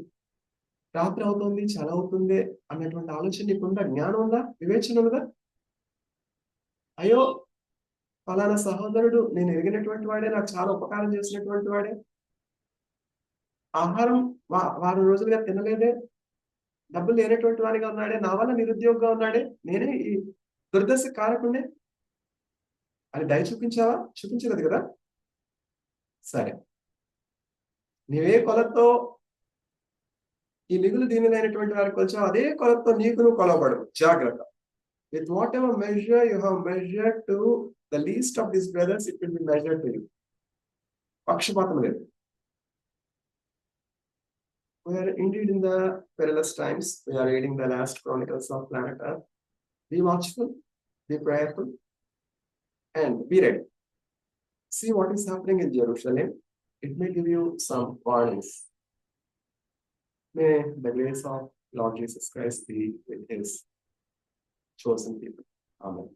రాత్రి అవుతుంది, చలి అవుతుంది అన్నటువంటి ఆలోచన నీకుందా? జ్ఞానం ఉందా? వివేచన ఉందా? అయ్యో, ఫలానా సహోదరుడు నేను ఎరిగినటువంటి వాడే, నాకు చాలా ఉపకారం చేసినటువంటి వాడే, ఆహారం వారం రోజులుగా తినలేదే, డబ్బులు లేనటువంటి వాడిగా ఉన్నాడే, నా వల్ల నిరుద్యోగంగా ఉన్నాడే, నేనే ఈ దుర్దశ కారకుండే అని దయ చూపించావా? చూపించలేదు కదా. సరే, నీవే కొలతో ఈ మిగులు దీనులైనటువంటి వారికి వచ్చావు, అదే కొలతో నీకు నువ్వు కొలవబడు. జాగ్రత్త. With whatever measure you have measured to the least of these brothers, it will be measured to you. పక్షపాతం లేదు. We are indeed in the perilous times. We are reading the last chronicles of planet Earth. Be watchful, be prayerful, and be ready. See what is happening in Jerusalem. It may give you some warnings. May the grace of Lord Jesus Christ be with his chosen people. Amen.